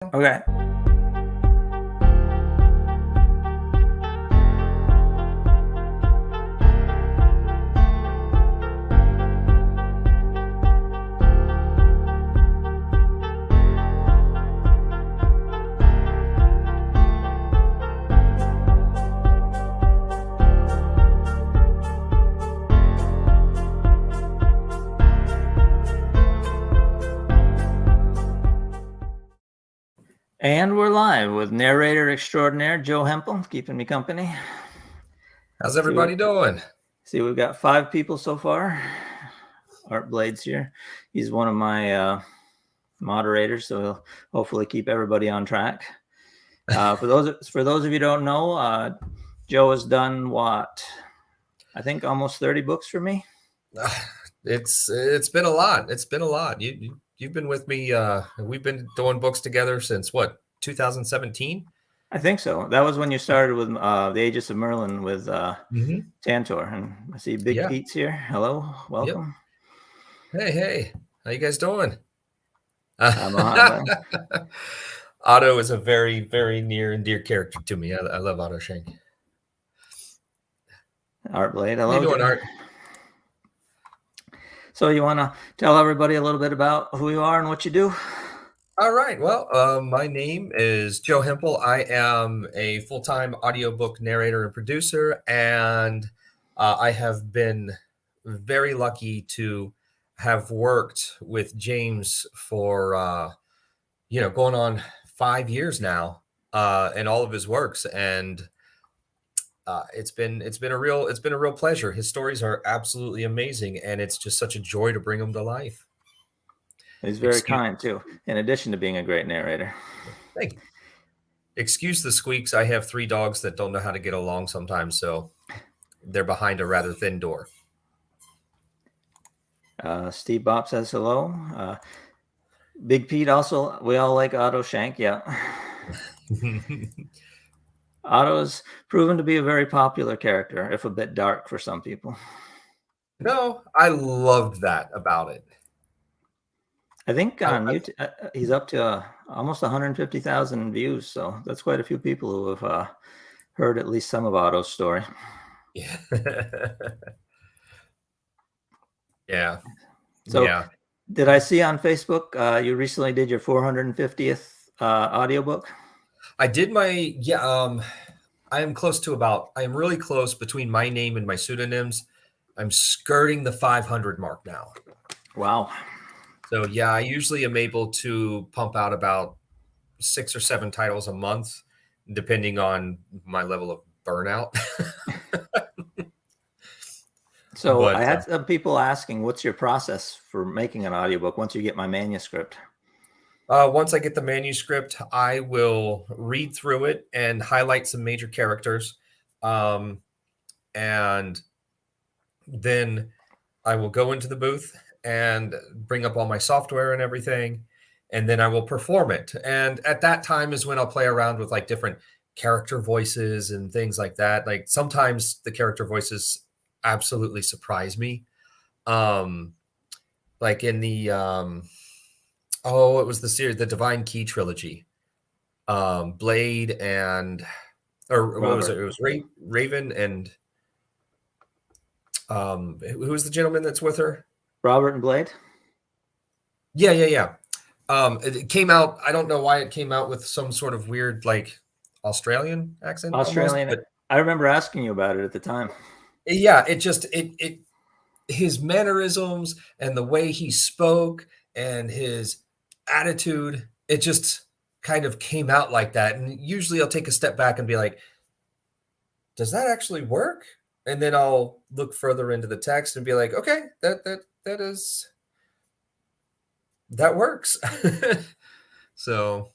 Okay. And we're live with narrator extraordinaire Joe Hempel, keeping me company. How's everybody doing? See, we've got 5 people so far. Art Blade's here. He's one of my moderators, so he'll hopefully keep everybody on track. For those of you who don't know, Joe has done what? I think almost 30 books for me. It's been a lot. It's been a lot. You've been with me. We've been doing books together since what, 2017? I think so. That was when you started with The Aegis of Merlin with Tantor. And I see Big Pete's here. Hello, welcome. Yep. Hey, how you guys doing? I'm on. Otto is a very, very near and dear character to me. I love Otto Schenk. Art Blade, hello. How you doing, Art? So you want to tell everybody a little bit about who you are and what you do? All right. Well, my name is Joe Hempel. I am a full-time audiobook narrator and producer, and I have been very lucky to have worked with James for, going on 5 years now, in all of his works, and it's been a real pleasure. His stories are absolutely amazing, and it's just such a joy to bring them to life. He's very kind too, in addition to being a great narrator. Thank you. Excuse the squeaks. I have 3 dogs that don't know how to get along sometimes, so they're behind a rather thin door. Steve Bopp says hello. Big Pete also. We all like Otto Schenk. Yeah. Otto's proven to be a very popular character, if a bit dark for some people. No, I loved that about it. I think on YouTube, he's up to almost 150,000 views, so that's quite a few people who have heard at least some of Otto's story. Yeah. Yeah. So, yeah. Did I see on Facebook you recently did your 450th audiobook? I did my I am really close between my name and my pseudonyms. I'm skirting the 500 mark now. Wow. So yeah, I usually am able to pump out about 6 or 7 titles a month, depending on my level of burnout. So I had some people asking, what's your process for making an audiobook once you get my manuscript? Once I get the manuscript, I will read through it and highlight some major characters. And then I will go into the booth and bring up all my software and everything. And then I will perform it. And at that time is when I'll play around with like different character voices and things like that. Like sometimes the character voices absolutely surprise me. Like in the, it was the series, the Divine Key trilogy. Blade and, or what was it? It was Raven and, who was the gentleman that's with her? Robert and Blade? Yeah. It came out, I don't know why it came out with some sort of weird, like, Australian accent. Australian. Almost, I remember asking you about it at the time. Yeah, his mannerisms and the way he spoke and his attitude, it just kind of came out like that. And usually I'll take a step back and be like, does that actually work? And then I'll look further into the text and be like, okay, that works. So,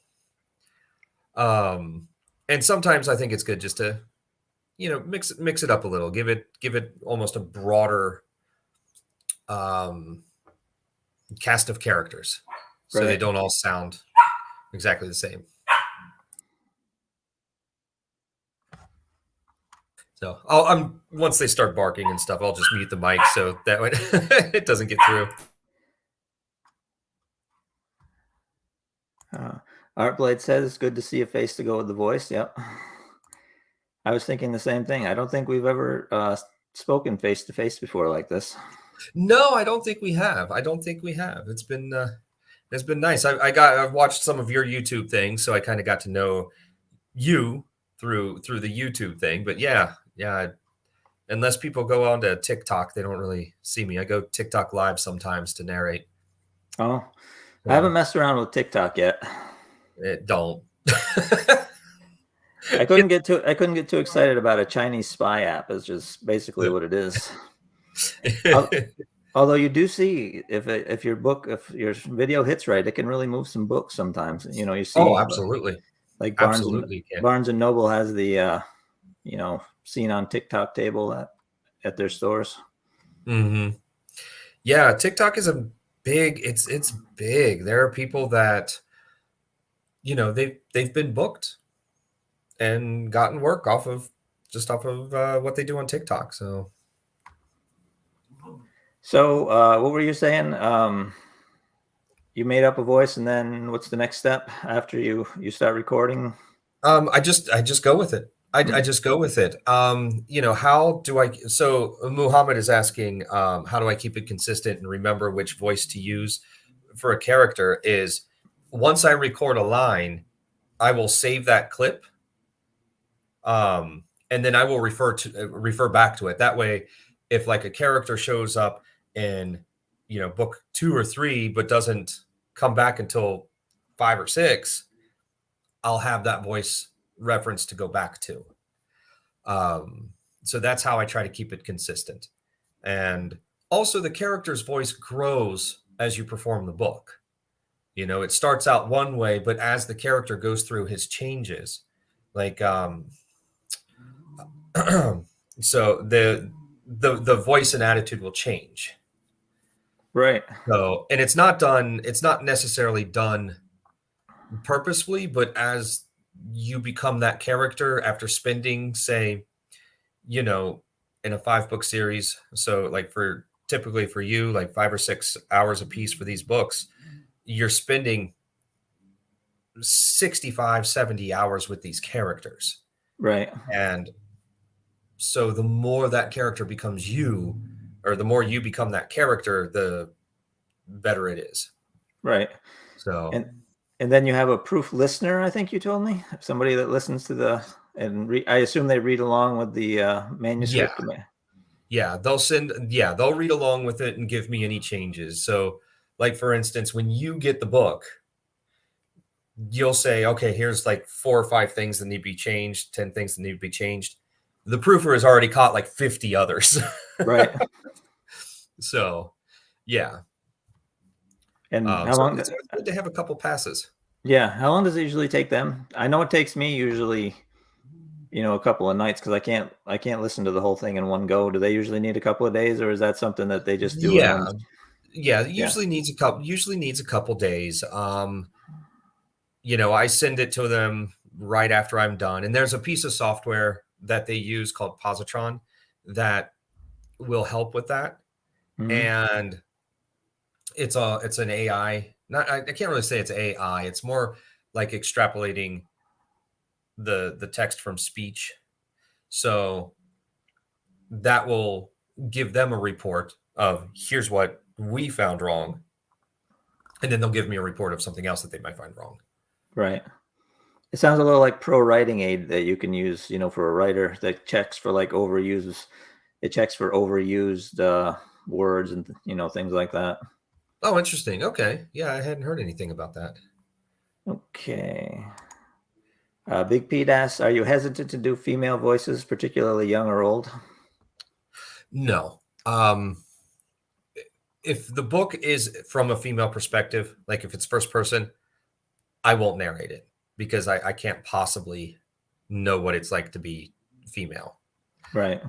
and sometimes I think it's good just to, mix it up a little, give it almost a broader cast of characters, so they don't all sound exactly the same. So once they start barking and stuff, I'll just mute the mic so that way it doesn't get through. Artblade says it's good to see a face to go with the voice. Yep. I was thinking the same thing. I don't think we've ever spoken face to face before like this. No, I don't think we have. I don't think we have. It's been nice. I've watched some of your YouTube things, so I kind of got to know you through the YouTube thing. But yeah, unless people go on to TikTok, they don't really see me. I go TikTok live sometimes to narrate. Oh, I haven't messed around with TikTok yet. Don't. I couldn't get too excited about a Chinese spy app. Is just basically what it is. Although you do see if your video hits right, it can really move some books sometimes. You know, you see. Oh, absolutely. Like Absolutely Barnes and Noble has the seen on TikTok table at their stores. Mm-hmm. Yeah, TikTok is it's big. There are people that, they've been booked and gotten work off of what they do on TikTok. So what were you saying? You made up a voice, and then what's the next step after you start recording? I just go with it. I just go with it. How do I? So Muhammad is asking, how do I keep it consistent and remember which voice to use for a character? Is once I record a line, I will save that clip, and then I will refer back to it. That way, if like a character shows up in book 2 or 3, but doesn't come back until 5 or 6, I'll have that voice reference to go back to. So that's how I try to keep it consistent. And also the character's voice grows as you perform the book. It starts out one way, but as the character goes through his changes, like, so the voice and attitude will change. Right. So, and it's not necessarily done purposefully, but as you become that character after spending, say, in a 5-book series. So like typically for you, like 5 or 6 hours a piece for these books, you're spending 65, 70 hours with these characters. Right. And so the more that character becomes you, or the more you become that character, the better it is. Right. So, and then you have a proof listener, I think you told me, somebody that listens to I assume they read along with the manuscript. Yeah, they'll read along with it and give me any changes. So, like for instance, when you get the book, you'll say, okay, here's like 4 or 5 things that need to be changed, 10 things that need to be changed. The proofer has already caught like 50 others. Right. So, yeah. And how long? It's always good to have a couple passes. Yeah. How long does it usually take them? I know it takes me usually, a couple of nights, because I can't listen to the whole thing in one go. Do they usually need a couple of days, or is that something that they just do? Usually needs a couple days. I send it to them right after I'm done, and there's a piece of software that they use called Positron that will help with that. Mm-hmm. And it's an AI. I can't really say it's AI. It's more like extrapolating the text from speech. So that will give them a report of here's what we found wrong. And then they'll give me a report of something else that they might find wrong. Right. It sounds a little like Pro Writing Aid that you can use, for a writer that checks for like overuse. It checks for overused words and, things like that. Oh, interesting. Okay. Yeah, I hadn't heard anything about that. Okay. Big Pete asks, are you hesitant to do female voices, particularly young or old? No. If the book is from a female perspective, like if it's first person, I won't narrate it because I can't possibly know what it's like to be female. Right.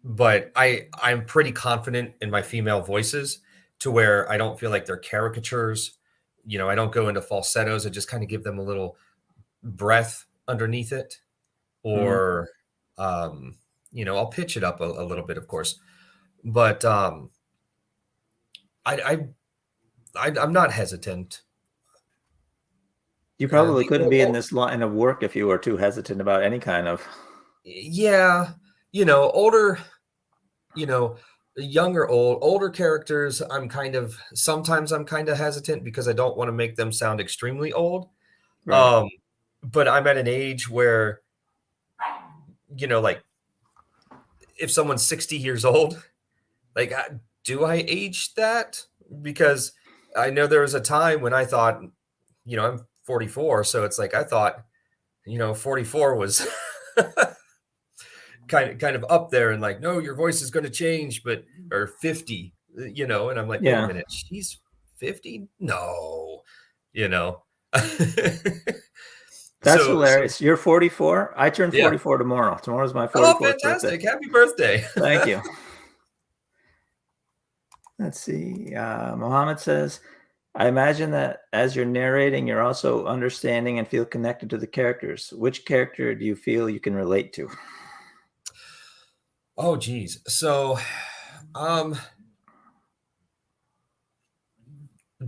But I'm pretty confident in my female voices to where I don't feel like they're caricatures. I don't go into falsettos. I just kind of give them a little breath underneath it, or, I'll pitch it up a little bit, of course. But I'm not hesitant. You probably People, couldn't be in this line of work if you were too hesitant about any kind of. yeah, older, young or older characters, sometimes I'm kind of hesitant because I don't want to make them sound extremely old. Right. But I'm at an age where, like if someone's 60 years old, like, do I age that? Because I know there was a time when I thought, I'm 44, so it's like I thought, 44 was kind of up there, and like, no, your voice is going to change, or 50, and I'm like, wait a Yeah. minute, she's 50? No, you know. That's So hilarious. You're 44. I turn yeah. 44 tomorrow. Tomorrow's my Oh, 44th birthday. fantastic. Happy birthday. Thank you. Let's see. Mohammed says, I imagine that as you're narrating, you're also understanding and feel connected to the characters. Which character do you feel you can relate to? Oh, geez. So,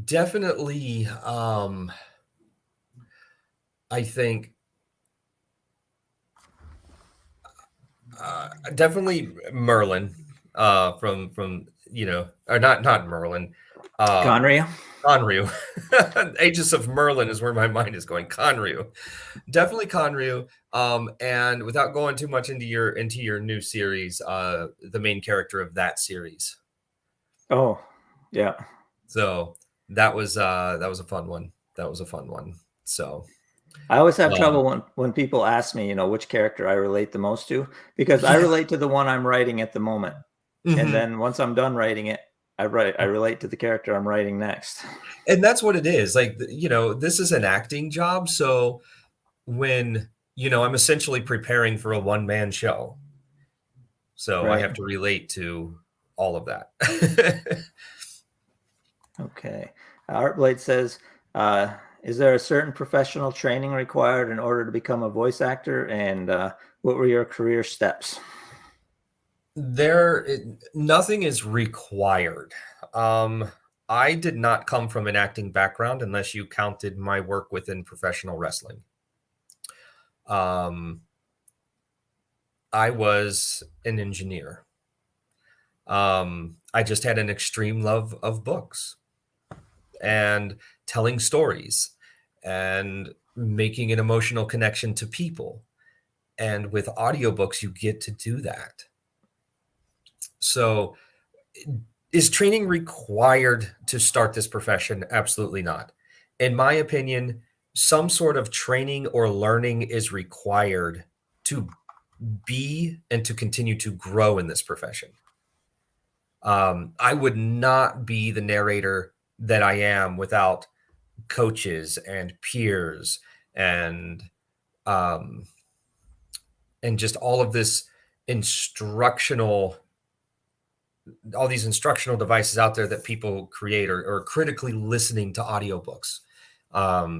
definitely, I think, definitely Merlin, from, or not Merlin, Conroy? Conryu. Aegis of Merlin is where my mind is going. Conryu. Definitely Conryu. And without going too much into your new series, the main character of that series. Oh, yeah. So that was a fun one. That was a fun one. So I always have trouble when people ask me, which character I relate the most to, because I relate to the one I'm writing at the moment. And then once I'm done writing it, I relate to the character I'm writing next. And that's what it is. Like, this is an acting job. So when, I'm essentially preparing for a one-man show. So I Right. have to relate to all of that. Okay. Artblade says, is there a certain professional training required in order to become a voice actor? And what were your career steps? Nothing is required. I did not come from an acting background unless you counted my work within professional wrestling. I was an engineer. I just had an extreme love of books and telling stories and making an emotional connection to people. And with audiobooks, you get to do that. So, is training required to start this profession? Absolutely not. In my opinion, some sort of training or learning is required to be and to continue to grow in this profession. I would not be the narrator that I am without coaches and peers and just all of this all these instructional devices out there that people create, or critically listening to audiobooks.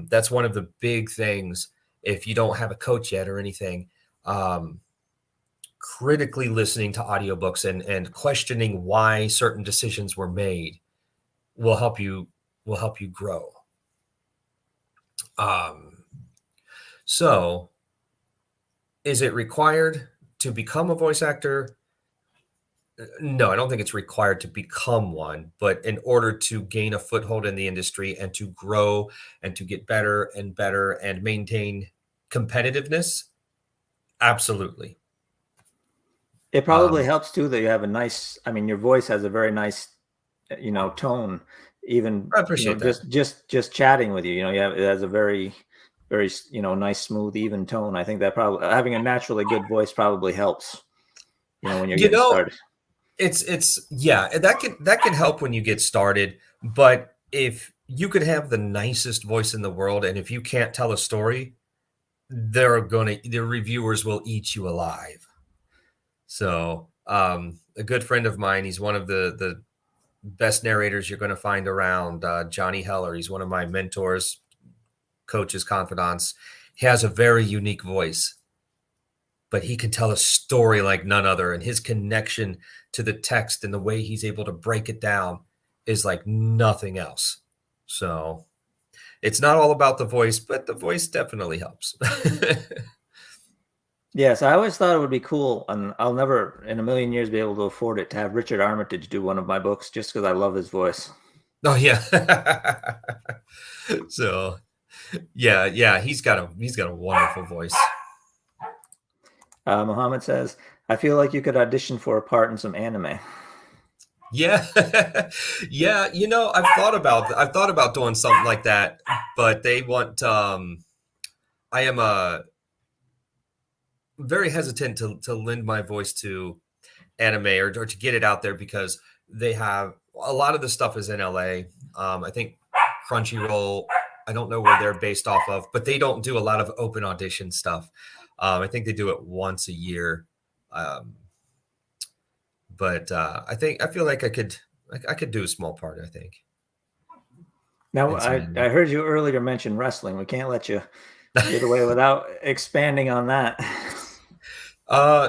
That's one of the big things. If you don't have a coach yet or anything, critically listening to audiobooks and questioning why certain decisions were made will help you grow. So is it required to become a voice actor? No, I don't think it's required to become one, but in order to gain a foothold in the industry and to grow and to get better and better and maintain competitiveness, absolutely. It probably helps too that you have your voice has a very nice, tone. Even I appreciate that. just chatting with you, it has a very, very, nice, smooth, even tone. I think that probably having a naturally good voice probably helps, when you're getting started. That can help when you get started, but if you could have the nicest voice in the world, and if you can't tell a story, the reviewers will eat you alive. So a good friend of mine, he's one of the best narrators you're going to find around, Johnny Heller. He's one of my mentors, coaches, confidants. He has a very unique voice, but he can tell a story like none other. And his connection to the text and the way he's able to break it down is like nothing else. So it's not all about the voice, but the voice definitely helps. Yes, I always thought it would be cool, and I'll never in a million years be able to afford it, to have Richard Armitage do one of my books, just because I love his voice. Oh yeah. So yeah, he's got a wonderful voice. Muhammad says, I feel like you could audition for a part in some anime. Yeah. Yeah, I've thought about doing something like that, but they want I am very hesitant to lend my voice to anime or to get it out there, because they have a lot of the stuff is in LA. I think Crunchyroll, I don't know where they're based off of, but they don't do a lot of open audition stuff. I think they do it once a year. But I feel like I could do a small part, I think. Now, I heard you earlier mention wrestling. We can't let you get away without expanding on that.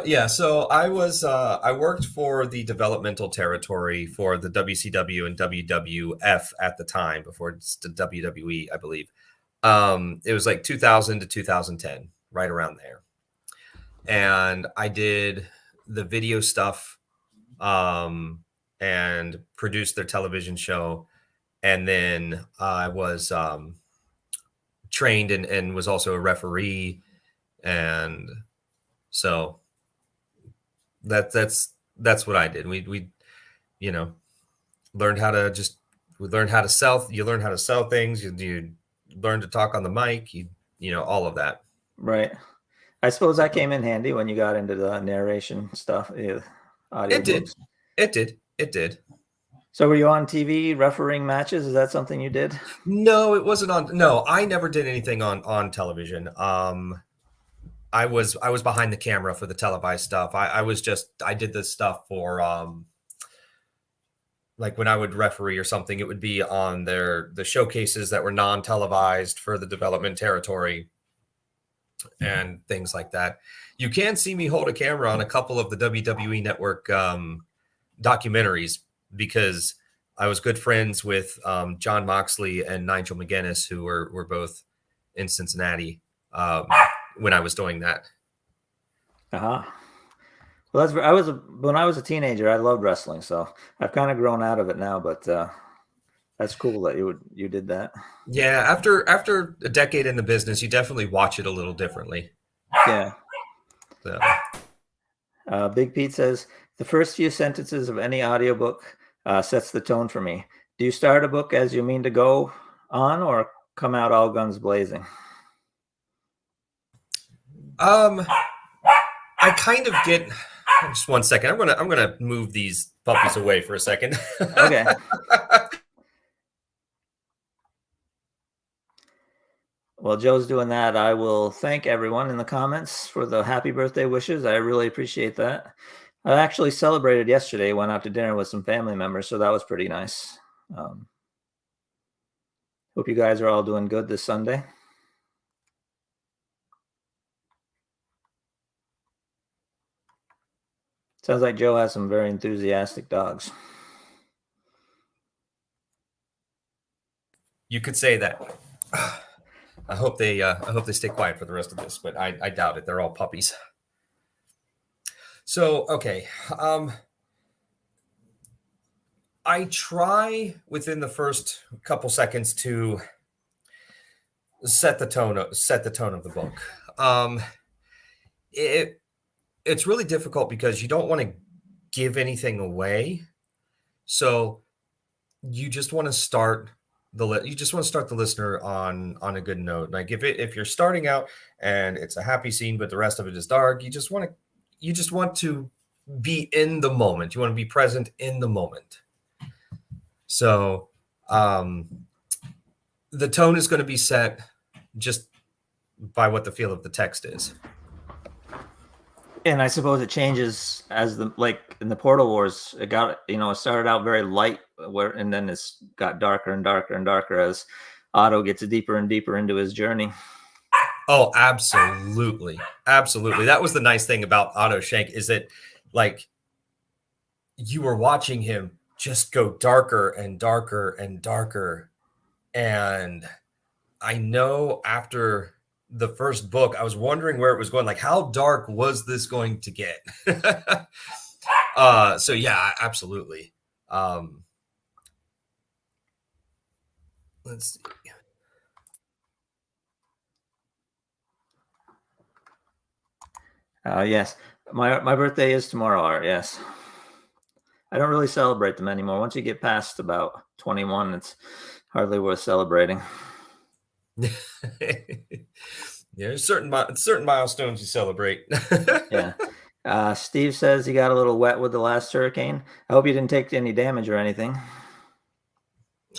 Yeah, so I worked for the developmental territory for the WCW and WWF at the time, before it's the WWE, I believe. It was like 2000 to 2010, right around there. And I did the video stuff, and produced their television show. And then I was trained and was also a referee. And so that's what I did. We learned how to sell. You learn how to sell things. You learn to talk on the mic. All of that. Right. I suppose that came in handy when you got into the narration stuff. Audiobooks. It did. So were you on TV refereeing matches? Is that something you did? No, it wasn't on. No, I never did anything on television. I was behind the camera for the televised stuff. I did this stuff for like when I would referee or something, it would be on the showcases that were non-televised for the development territory and things like that. You can see me hold a camera on a couple of the WWE Network documentaries, because I was good friends with John Moxley and Nigel McGuinness, who were both in Cincinnati when I was doing that. Uh-huh. Well, when I was a teenager, I loved wrestling, so I've kind of grown out of it now, but that's cool that you did that. Yeah, after a decade in the business, you definitely watch it a little differently. Yeah. So. Big Pete says, the first few sentences of any audiobook sets the tone for me. Do you start a book as you mean to go on, or come out all guns blazing? I kind of get. Just one second. I'm gonna move these puppies away for a second. Okay. While Joe's doing that, I will thank everyone in the comments for the happy birthday wishes. I really appreciate that. I actually celebrated yesterday, went out to dinner with some family members, so that was pretty nice. Hope you guys are all doing good this Sunday. Sounds like Joe has some very enthusiastic dogs. You could say that. I hope they stay quiet for the rest of this, but I doubt it. They're all puppies. So, okay. I try within the first couple seconds to set the tone of the book. It's really difficult because you don't want to give anything away. So you just want to start the listener on a good note. Like if you're starting out and it's a happy scene, but the rest of it is dark, you just want to be in the moment. You want to be present in the moment. So the tone is going to be set just by what the feel of the text is. And I suppose it changes as like in the Portal Wars, it started out very light, and then it's got darker and darker and darker as Otto gets deeper and deeper into his journey. Oh, absolutely. Absolutely. That was the nice thing about Otto Schenk, is that like you were watching him just go darker and darker and darker. And I know after the first book, I was wondering where it was going. Like, how dark was this going to get? So yeah, absolutely. Let's see. Yes, my birthday is tomorrow, Art. Yes. I don't really celebrate them anymore. Once you get past about 21, it's hardly worth celebrating. Yeah, certain milestones you celebrate. Yeah. Steve says he got a little wet with the last hurricane. I hope you didn't take any damage or anything.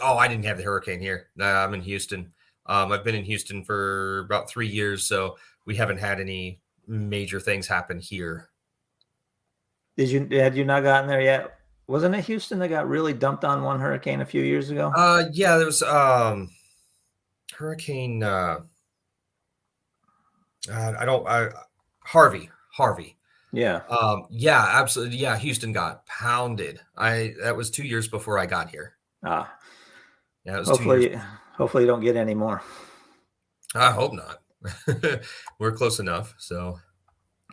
Oh, I didn't have the hurricane here. Nah, I'm in Houston. I've been in Houston for about 3 years, so we haven't had any major things happen here. Had you not gotten there yet? Wasn't it Houston that got really dumped on one hurricane a few years ago? Yeah, there was Hurricane Harvey. Yeah. Yeah, absolutely. Yeah, Houston got pounded. That was 2 years before I got here. Yeah, it was 2 years. Hopefully you don't get any more. I hope not. We're close enough. So,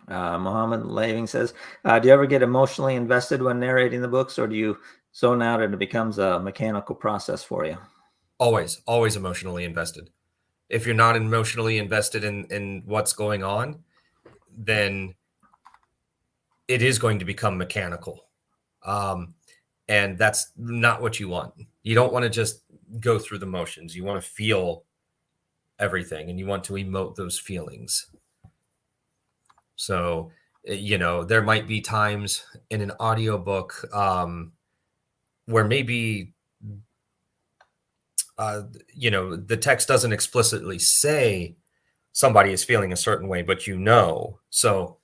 Mohammed Laving says, do you ever get emotionally invested when narrating the books, or do you zone out and it becomes a mechanical process for you? always emotionally invested. If you're not emotionally invested in what's going on, then it is going to become mechanical. And that's not what you want. You don't want to just go through the motions. You want to feel everything and you want to emote those feelings. So, there might be times in an audiobook where maybe the text doesn't explicitly say somebody is feeling a certain way, but so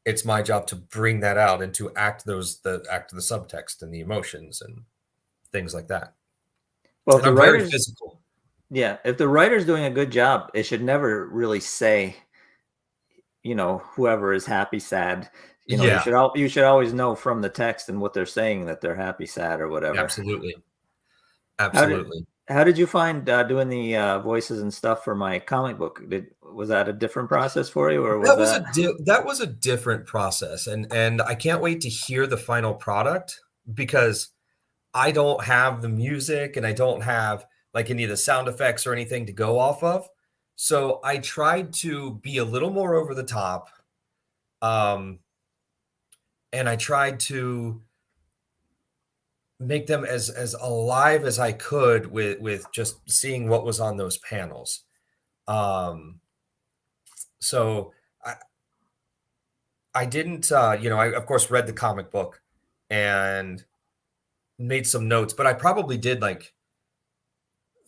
it's my job to bring that out and to act the subtext and the emotions and things like that. Well, and I'm very physical. Yeah, if the writer's doing a good job, it should never really say, whoever is happy, sad. Yeah, you should always know from the text and what they're saying that they're happy, sad, or whatever. absolutely. How did you find doing the voices and stuff for my comic book? Was that a different process for you, or was that was a different process, and I can't wait to hear the final product because I don't have the music and I don't have like any of the sound effects or anything to go off of. So I tried to be a little more over the top, and I tried to make them as alive as I could with just seeing what was on those panels. So I didn't, I of course read the comic book and made some notes, but I probably did like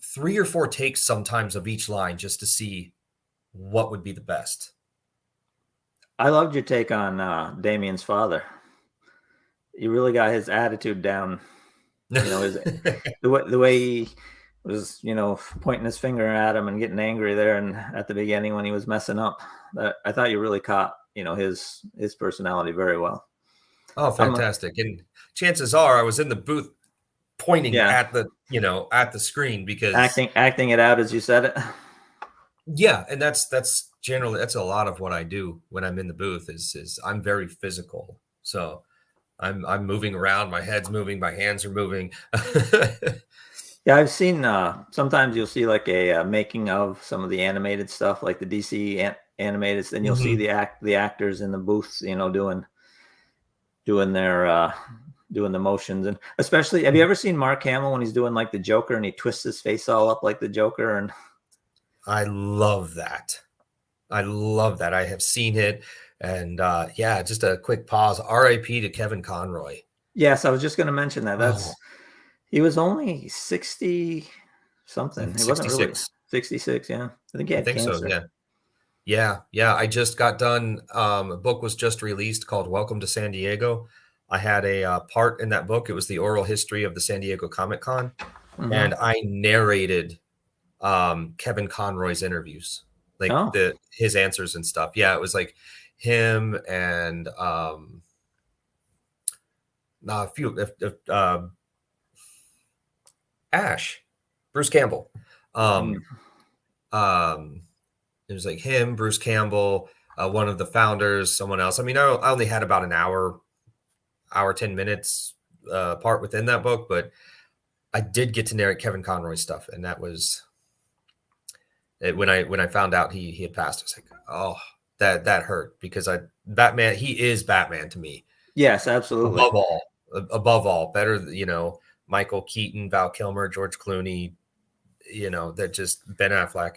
3 or 4 takes sometimes of each line just to see what would be the best. I loved your take on Damien's father. You really got his attitude down. The way he was, pointing his finger at him and getting angry there, and at the beginning when he was messing up, I thought you really caught, his personality very well. Oh, fantastic! And chances are, I was in the booth pointing at the, at the screen because acting it out as you said it. Yeah, and that's generally that's a lot of what I do when I'm in the booth is I'm very physical. So I'm moving around, my head's moving, my hands are moving. Yeah, I've seen sometimes you'll see like a making of some of the animated stuff, like the DC animated, then you'll see the actors in the booths, doing their doing the motions. And especially, have you ever seen Mark Hamill when he's doing like the Joker and he twists his face all up like the Joker? And I love that. I have seen it. And just a quick pause. R.I.P. to Kevin Conroy. Yes, I was just going to mention that. He was only 60 something. He wasn't really 66. Yeah, I think he had cancer. So. Yeah. I just got done. A book was just released called "Welcome to San Diego." I had a part in that book. It was the oral history of the San Diego Comic Con, and I narrated Kevin Conroy's interviews, like his answers and stuff. Yeah, it was like him and a few Bruce Campbell. It was like him, Bruce Campbell, one of the founders, someone else. I mean, I only had about an hour, 10 minutes part within that book, but I did get to narrate Kevin Conroy stuff, and that was it. When I found out he had passed, I was like, oh, that hurt, because Batman, he is Batman to me. Yes, absolutely. Above all, better, Michael Keaton, Val Kilmer, George Clooney, they're just Ben Affleck.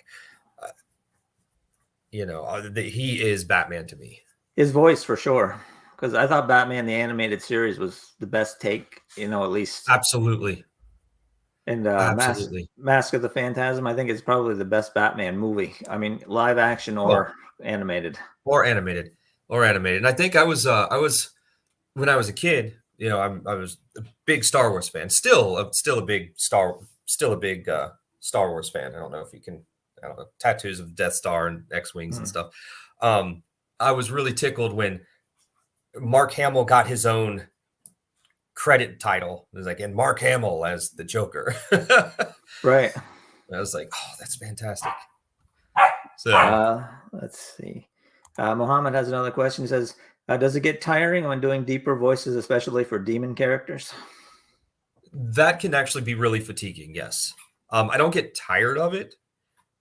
He is Batman to me. His voice, for sure, because I thought Batman the animated series was the best take, at least. Absolutely. And Absolutely. Mask of the Phantasm, I think, is probably the best Batman movie. I mean, live action or animated. Or animated. And I think I was when I was a kid, I was a big Star Wars fan. Still a big Star Wars fan. I don't know if you can, tattoos of Death Star and X-Wings and stuff. I was really tickled when Mark Hamill got his own credit title. It was like, and Mark Hamill as the Joker. Right. I was like, oh, that's fantastic. So let's see. Mohammed has another question. He says, does it get tiring when doing deeper voices, especially for demon characters? That can actually be really fatiguing, yes. I don't get tired of it,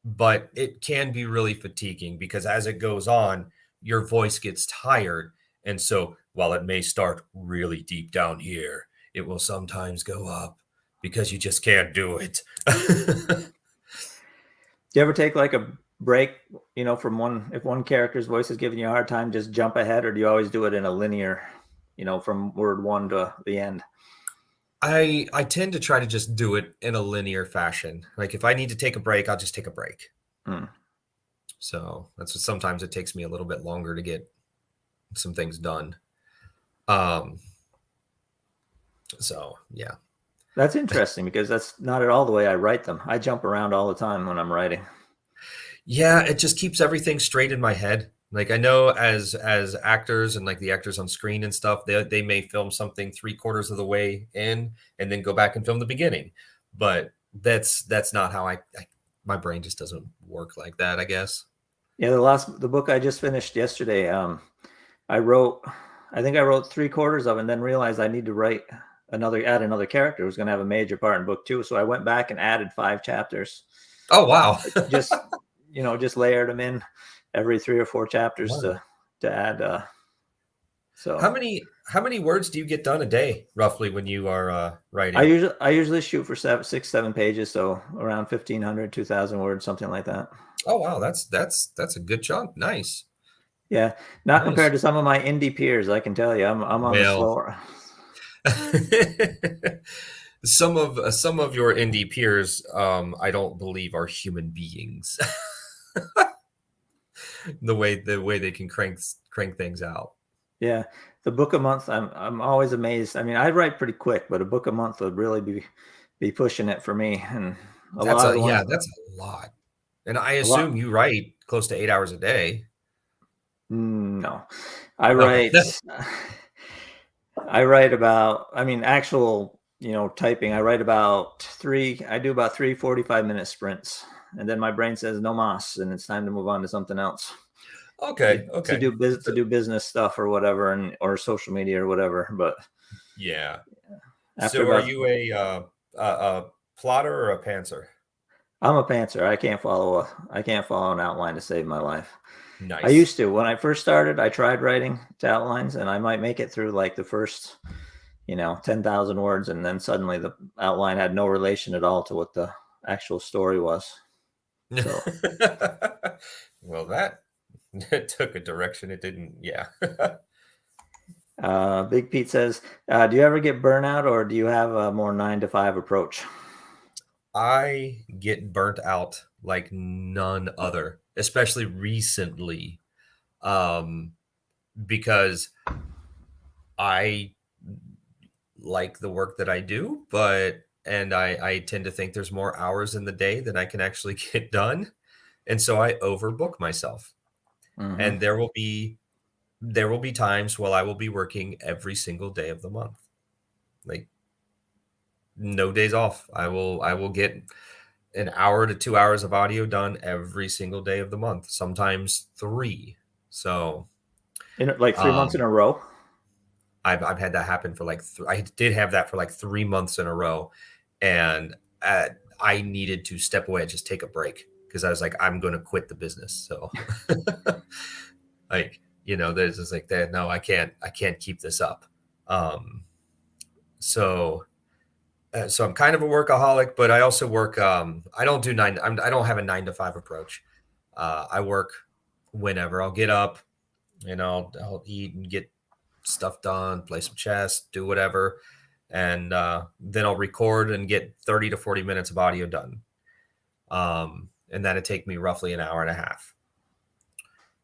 but it can be really fatiguing, because as it goes on, your voice gets tired. And so while it may start really deep down here, it will sometimes go up because you just can't do it. Do you ever take like a break, from if one character's voice is giving you a hard time, just jump ahead, or do you always do it in a linear, from word one to the end? I tend to try to just do it in a linear fashion. Like if I need to take a break, I'll just take a break. So that's what, sometimes it takes me a little bit longer to get some things done. So yeah. That's interesting, because that's not at all the way I write them. I jump around all the time when I'm writing. Yeah, it just keeps everything straight in my head. Like I know as actors and like the actors on screen and stuff, they may film something 3/4 of the way in and then go back and film the beginning. But that's not how my brain just doesn't work like that, I guess. Yeah, the book I just finished yesterday, I think I wrote 3/4 of it and then realized I need to add another character who's going to have a major part in book 2. So I went back and added 5 chapters. Oh, wow. just layered them in every 3 or 4 chapters to add. So how many words do you get done a day roughly when you are writing? I usually shoot for 6-7 pages, so around 1,500, 2,000 words, something like that. Oh wow, that's a good chunk. Nice. Yeah, not compared to some of my indie peers. I can tell you, I'm on the slower. Some of your indie peers, I don't believe are human beings. the way they can crank things out. Yeah, the book a month, I'm always amazed. I mean, I write pretty quick, but a book a month would really be pushing it for me. And that's a lot. And I assume you write close to 8 hours a day. No, I write. I write about. I mean, actual, typing. I write about 3. I do about 3 45-minute sprints, and then my brain says no mas, and it's time to move on to something else. Okay. To do business stuff or whatever, or social media or whatever. But yeah. So are you a plotter or a pantser? I'm a pantser. I can't follow an outline to save my life. Nice. I used to. When I first started, I tried writing to outlines, and I might make it through like the first, 10,000 words, and then suddenly the outline had no relation at all to what the actual story was. So. Well, that took a direction it didn't. Yeah. Big Pete says, do you ever get burnout, or do you have a more 9-to-5 approach? I get burnt out like none other, especially recently, because I like the work that I do, and I tend to think there's more hours in the day than I can actually get done. And so I overbook myself. Mm-hmm. And there will be times while I will be working every single day of the month. Like no days off. I will get an hour to 2 hours of audio done every single day of the month, sometimes 3. So Like 3 months in um, a row? I've had that happen for like I did have that for like 3 months in a row, and I needed to step away and just take a break because I was like, I'm going to quit the business. So like, there's just like that. No, I can't keep this up. Um, so so I'm kind of a workaholic, but I also work. I don't do I don't have a 9 to 5 approach. I work whenever. I'll get up, I'll eat and get stuff done, play some chess, do whatever, and then I'll record and get 30 to 40 minutes of audio done. And that'd take me roughly an hour and a half,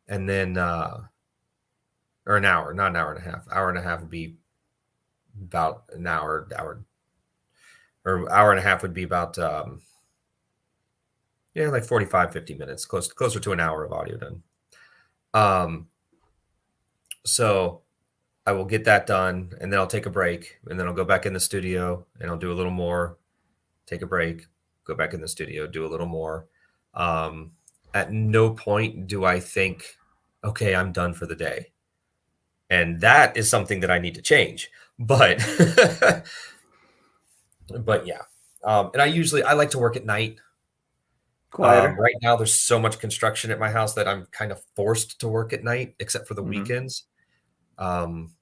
and then or an hour, not an hour and a half. Hour and a half would be about an hour, or hour and a half would be about like 45, 50 minutes, closer to an hour of audio done. So I will get that done, and then I'll take a break, and then I'll go back in the studio and I'll do a little more, take a break, go back in the studio, do a little more. At no point do I think, okay, I'm done for the day. And that is something that I need to change. But but yeah. And I like to work at night. Quieter? Right now, there's so much construction at my house that I'm kind of forced to work at night, except for the Mm-hmm. weekends. Um,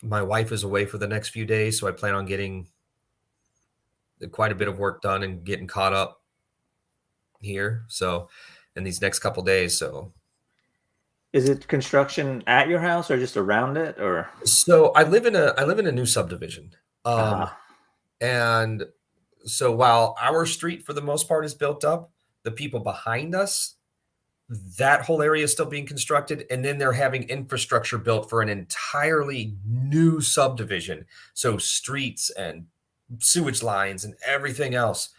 my wife is away for the next few days, so I plan on getting quite a bit of work done and getting caught up here. So, in these next couple days. Is it construction at your house or just around it, or? So I live in a new subdivision. Um, Ah, and so while our street for the most part is built up, the people behind us, that whole area is still being constructed, and then they're having infrastructure built for an entirely new subdivision. So streets and sewage lines and everything else,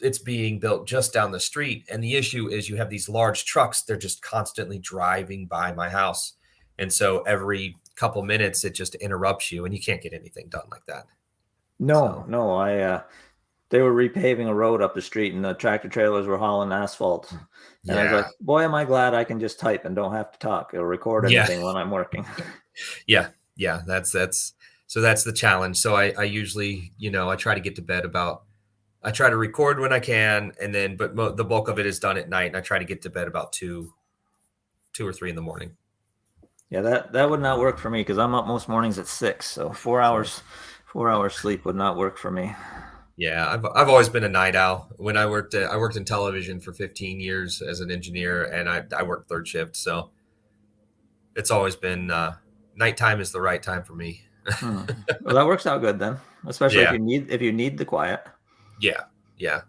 it's being built just down the street. And the issue is you have these large trucks, they're just constantly driving by my house. And so every couple minutes it just interrupts you, and you can't get anything done like that. no, So no. They were repaving a road up the street, and the tractor trailers were hauling asphalt. And I was yeah. like, boy, am I glad I can just type and don't have to talk or record Yeah. anything when I'm working. Yeah, yeah, that's so that's the challenge. So I usually, I try to get to bed I try to record when I can, and then but the bulk of it is done at night, and I try to get to bed about 2 or 3 in the morning. Yeah, that would not work for me because I'm up most mornings at 6. So So 4 hours sleep would not work for me. yeah, I've always been a night owl. When I worked in television for 15 years as an engineer, and I worked third shift, so it's always been nighttime is the right time for me. Hmm. Well, that works out good then, especially Yeah, if you need the quiet. yeah, yeah.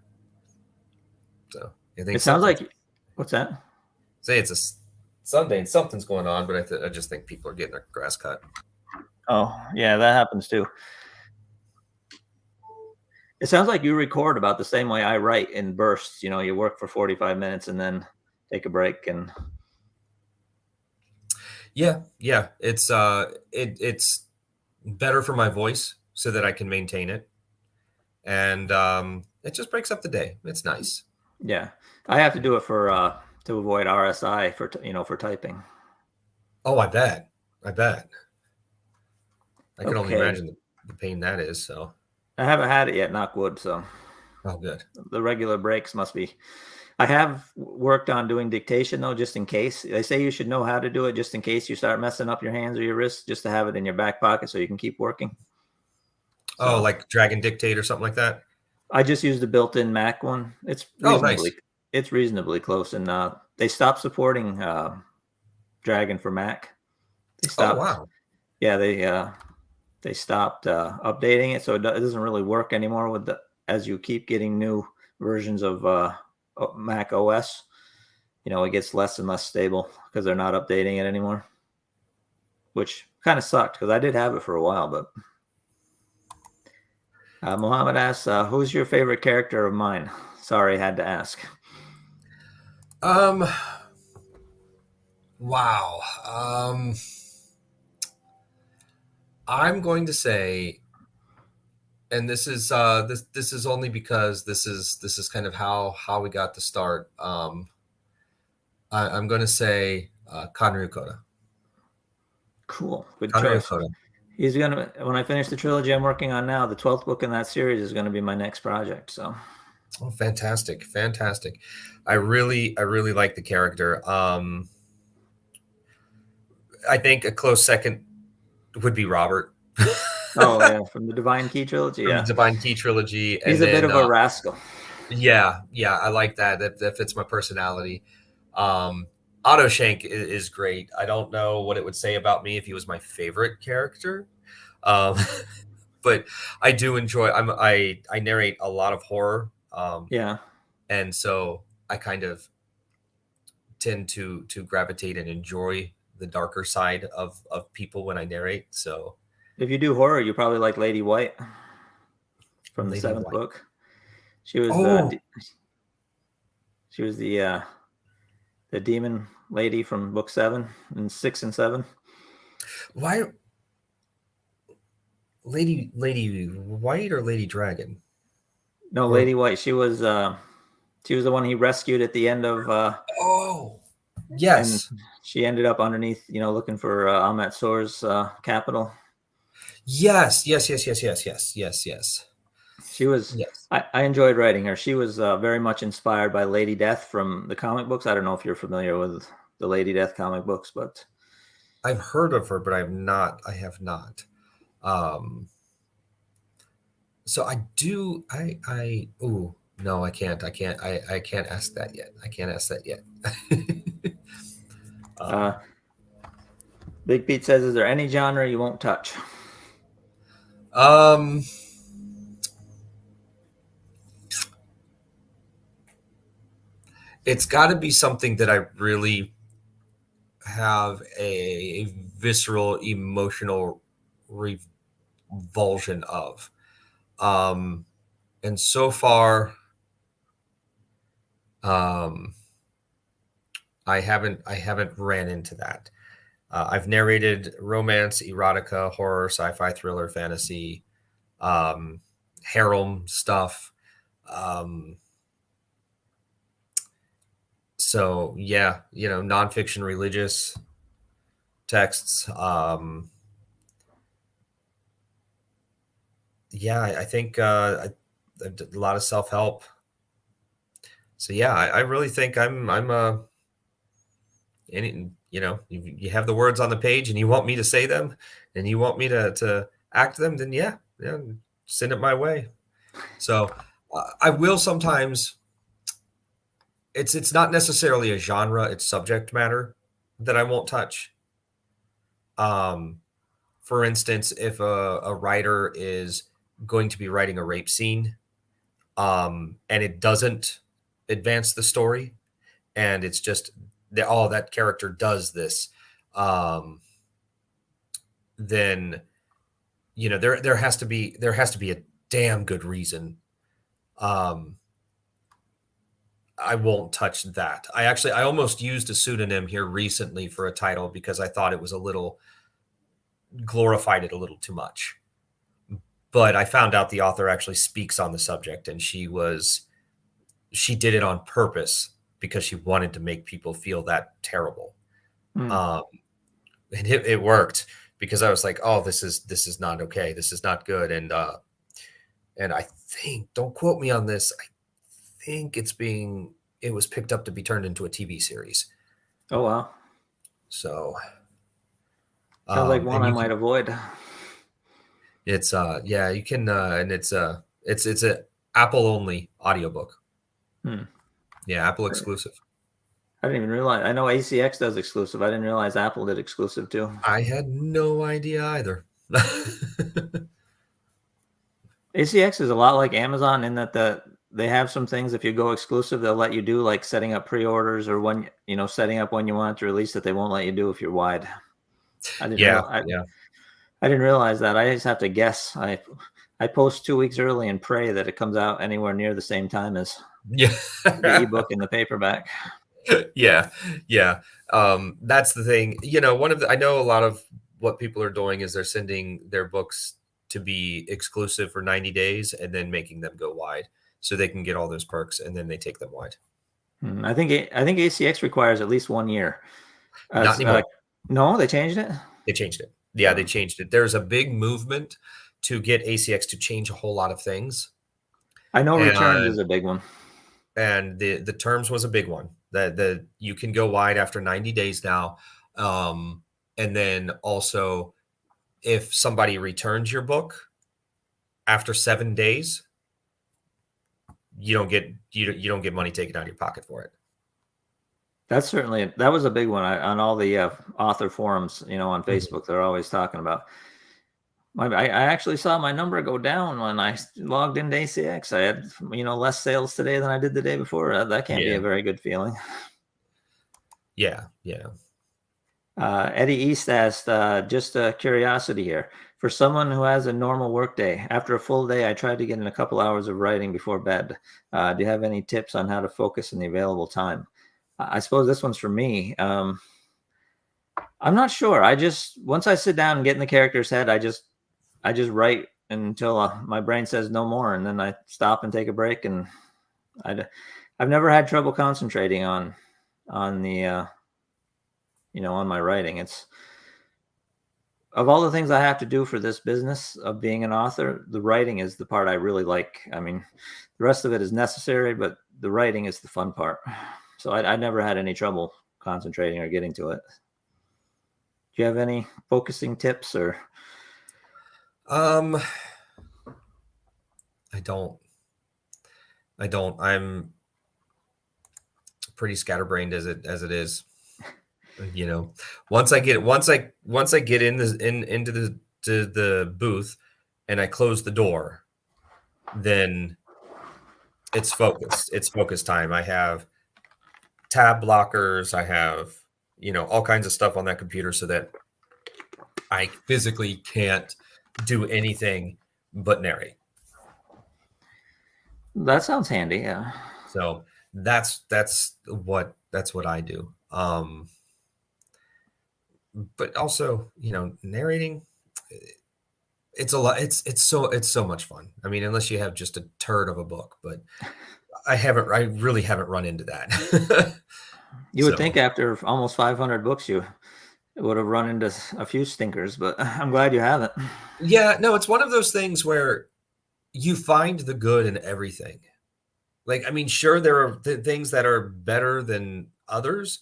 So I think It sounds something's like, what's that? say it's a Sunday and something's going on, but I just think people are getting their grass cut. Oh, yeah, that happens too. It sounds like you record about the same way I write in bursts. You work for 45 minutes and then take a break. And Yeah, yeah. It's better for my voice so that I can maintain it, and it just breaks up the day. It's nice. yeah, I have to do it for to avoid RSI for typing. Oh, I bet. I can only Okay, imagine the pain that is. So, I haven't had it yet, knock wood. So oh, good. the regular breaks must be. I have worked on doing dictation though, just in case. They say you should know how to do it just in case you start messing up your hands or your wrists, just to have it in your back pocket so you can keep working. Oh, So like Dragon Dictate or something like that. I just used the built-in Mac one. Oh, nice. It's reasonably close, and they stopped supporting Dragon for Mac. They Oh, stopped. wow. Yeah, they stopped updating it, so it doesn't really work anymore as you keep getting new versions of Mac OS. It gets less and less stable because they're not updating it anymore, which kind of sucked because I did have it for a while. But Mohammed asks, "Who's your favorite character of mine?" Sorry, had to ask. Um, wow. I'm going to say and this is this is only because this is kind of how we got to start. I'm going to say Conroy. Cool. Good Conroy. choice. He's gonna, when I finish the trilogy I'm working on now, the 12th book in that series is going to be my next project. So Oh, fantastic, fantastic. I really like the character. I think a close second would be Robert. oh yeah, from the Divine Key trilogy. From the Yeah, Divine Key trilogy, he's and a bit then of a rascal. yeah, I like that. That fits my personality. Otto Shank is great. I don't know what it would say about me if he was my favorite character, um, but I do enjoy. I narrate a lot of horror, Yeah. and so I kind of tend to gravitate and enjoy the darker side of people when I narrate. So If you do horror, you probably like Lady White from the Lady 7th White. book. She was Oh, she was the demon lady from book 7 and 6 and 7. why Lady White or Lady Dragon? No, Or Lady White. She was the one he rescued at the end of oh, and yes. she ended up underneath, looking for Ahmet Sor's capital. Yes. She was. Yes. I enjoyed writing her. She was very much inspired by Lady Death from the comic books. I don't know if you're familiar with the Lady Death comic books, but I've heard of her, but I have not. So I do ooh, no, I can't. I can't ask that yet. I can't ask that yet. uh, Big Pete says, "Is there any genre you won't touch?" um it's got to be something that I really have a visceral emotional revulsion of. And so far, I haven't ran into that. I've narrated romance, erotica, horror, sci-fi, thriller, fantasy, harem stuff. So yeah, nonfiction, religious texts. Yeah, I think a lot of self-help. So yeah, I really think I'm any, you have the words on the page and you want me to say them and you want me to act them, then yeah, send it my way. So I will sometimes. It's not necessarily a genre; it's subject matter that I won't touch. Um, for instance, if a writer is going to be writing a rape scene, and it doesn't advance the story, and it's just that that character does this, then there has to be a damn good reason. I won't touch that. I almost used a pseudonym here recently for a title because I thought it was a little glorified it a little too much. But I found out the author actually speaks on the subject, and she did it on purpose because she wanted to make people feel that terrible. Mm. And it worked because I was like, oh, this is not okay. This is not good. And I think, don't quote me on this, I think it was picked up to be turned into a TV series. Oh wow! So Sounds like one and I you might can, avoid. it's yeah, you can and it's a Apple only audiobook. Hmm. Yeah, Apple exclusive. I didn't even realize. I know ACX does exclusive. I didn't realize Apple did exclusive too. I had no idea either. ACX is a lot like Amazon in that they have some things. If you go exclusive, they'll let you do like setting up pre-orders or when setting up when you want to release that they won't let you do if you're wide. I didn't Yeah, realize. yeah. I didn't realize that. I just have to guess. I post 2 weeks early and pray that it comes out anywhere near the same time as Yeah. the ebook and the paperback. Yeah. Yeah. That's the thing. I know a lot of what people are doing is they're sending their books to be exclusive for 90 days and then making them go wide so they can get all those perks and then they take them wide. I think ACX requires at least 1 year. Not anymore. No, they changed it. They changed it. Yeah, they changed it. There's a big movement to get ACX to change a whole lot of things. I know returns is a big one. And the terms was a big one. That you can go wide after 90 days now. And then also, if somebody returns your book after 7 days, you don't get money taken out of your pocket for it. That was a big one on all the author forums, on Facebook. They're always talking about. I actually saw my number go down when I logged into ACX. I had, less sales today than I did the day before. That can't be a very good feeling. Yeah. Eddie East asked, just a curiosity here. For someone who has a normal workday, after a full day, I tried to get in a couple hours of writing before bed. Do you have any tips on how to focus in the available time? I suppose this one's for me. I'm not sure. Once I sit down and get in the character's head, I just write until my brain says no more, and then I stop and take a break. And I've never had trouble concentrating on the on my writing. It's, of all the things I have to do for this business of being an author, the writing is the part I really like. I mean, the rest of it is necessary, but the writing is the fun part. So I never had any trouble concentrating or getting to it. Do you have any focusing tips or? I don't. I'm pretty scatterbrained as it is. Once I get into the booth and I close the door, then it's focused. It's focus time. I have tab blockers. I have, all kinds of stuff on that computer so that I physically can't do anything but narrate. That sounds handy. Yeah. So that's what I do. But also, narrating, it's a lot. It's so much fun. I mean, unless you have just a turd of a book, but I really haven't run into that. You would think after almost 500 books, you would have run into a few stinkers, but I'm glad you haven't. Yeah, no, it's one of those things where you find the good in everything. Like, I mean, sure, there are things that are better than others,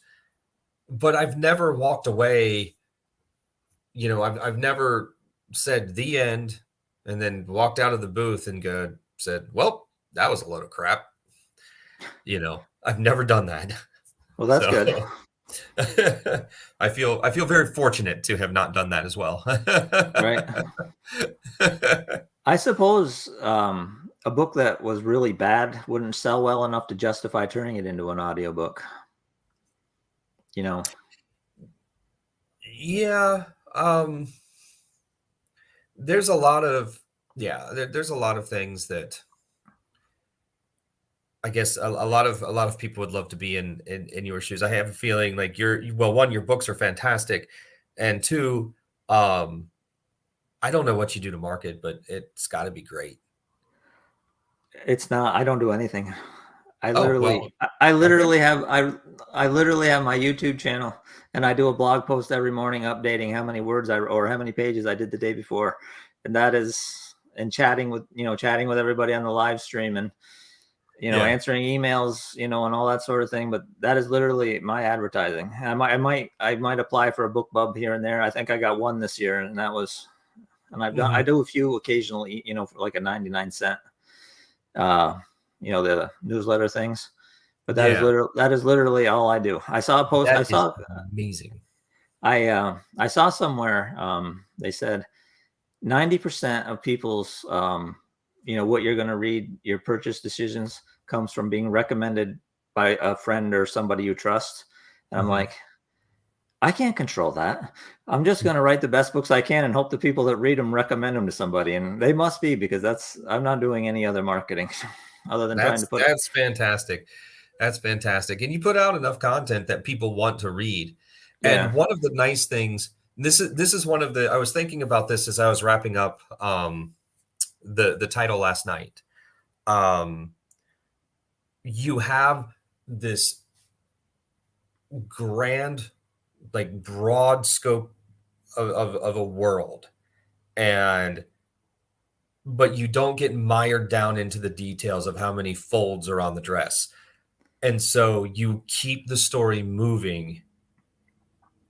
but I've never walked away. I've never said the end and then walked out of the booth and said, well, that was a load of crap. I've never done that. Well, that's good. I feel very fortunate to have not done that as well. Right. I suppose a book that was really bad wouldn't sell well enough to justify turning it into an audiobook. Yeah. There's a lot of things that I guess a lot of people would love to be in your shoes. I have a feeling like one, your books are fantastic, and two, I don't know what you do to market, but it's got to be great. It's not. I don't do anything. I I literally have my YouTube channel, and I do a blog post every morning updating how many words or how many pages I did the day before, and chatting with everybody on the live stream, and answering emails, and all that sort of thing. But that is literally my advertising. I might apply for a book bub here and there. I think I got one this year, and I do a few occasionally, for like a 99-cent. The newsletter things, but that is literally all I do. I saw a post. Amazing. I saw somewhere, they said 90% of people's, what you're going to read, your purchase decisions comes from being recommended by a friend or somebody you trust. And I'm like, I can't control that. I'm just going to write the best books I can and hope the people that read them recommend them to somebody. And they must be, because I'm not doing any other marketing other than trying to put. That's fantastic. That's fantastic. And you put out enough content that people want to read. And one of the nice things This is one of the, I was thinking about this as I was wrapping up the title last night. You have this grand, like broad scope of a world, but you don't get mired down into the details of how many folds are on the dress. And so you keep the story moving,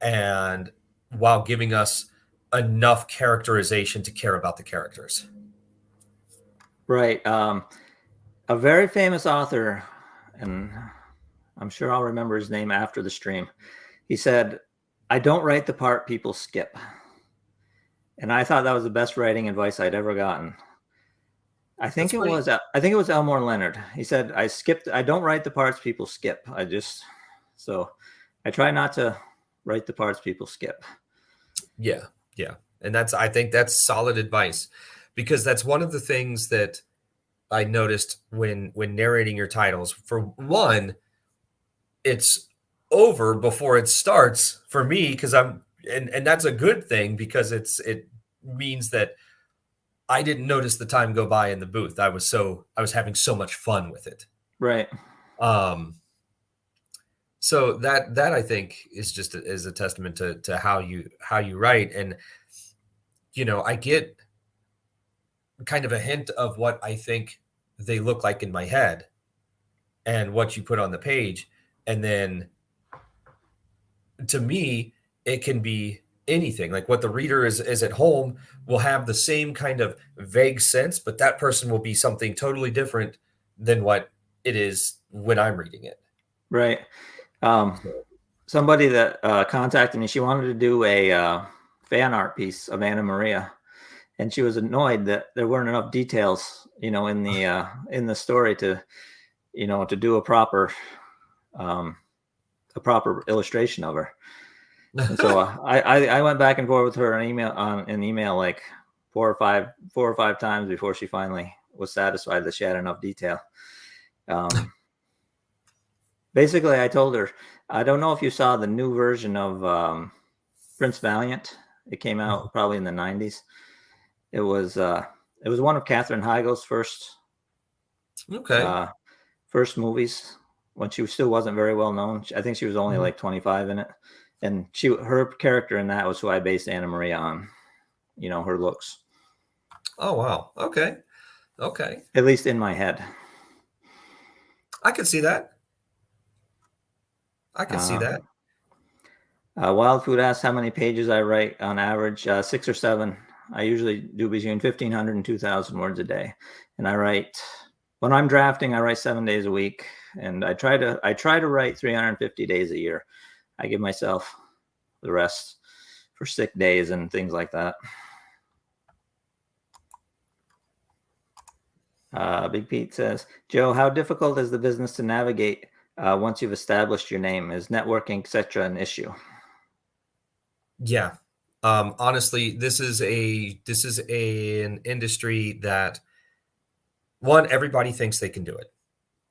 and while giving us enough characterization to care about the characters. Right. A very famous author, and I'm sure I'll remember his name after the stream. He said, "I don't write the part people skip." And I thought that was the best writing advice I'd ever gotten. I think it was Elmore Leonard. He said, I don't write the parts people skip. So I try not to write the parts people skip. Yeah. And I think that's solid advice, because that's one of the things that I noticed when narrating your titles. For one, it's over before it starts for me, because and that's a good thing, because it means that I didn't notice the time go by in the booth. I was having so much fun with it. Right. So that I think is a testament to how you write. And I get kind of a hint of what I think they look like in my head and what you put on the page. And then to me, it can be anything. Like what the reader is at home will have the same kind of vague sense, but that person will be something totally different than what it is when I'm reading it. Right. Somebody that contacted me, she wanted to do a fan art piece of Anna Maria, and she was annoyed that there weren't enough details, in the story to do a proper illustration of her. And so I went back and forth with her on email like four or five times before she finally was satisfied that she had enough detail. Basically, I told her, I don't know if you saw the new version of Prince Valiant. It came out probably in the 90s. It was one of Katherine Heigl's first movies, when she still wasn't very well known. I think she was only like 25 in it. And her character in that was who I based Anna Maria on, her looks. Oh, wow. Okay. At least in my head. I could see that. See that. Wild Food asks how many pages I write on average. 6 or 7. I usually do between 1,500 and 2,000 words a day. And when I'm drafting, I write 7 days a week. And I try to write 350 days a year. I give myself the rest for sick days and things like that. Big Pete says, Joe, how difficult is the business to navigate once you've established your name? Is networking, etc., an issue? Yeah. Honestly, this is an industry that, one, everybody thinks they can do it.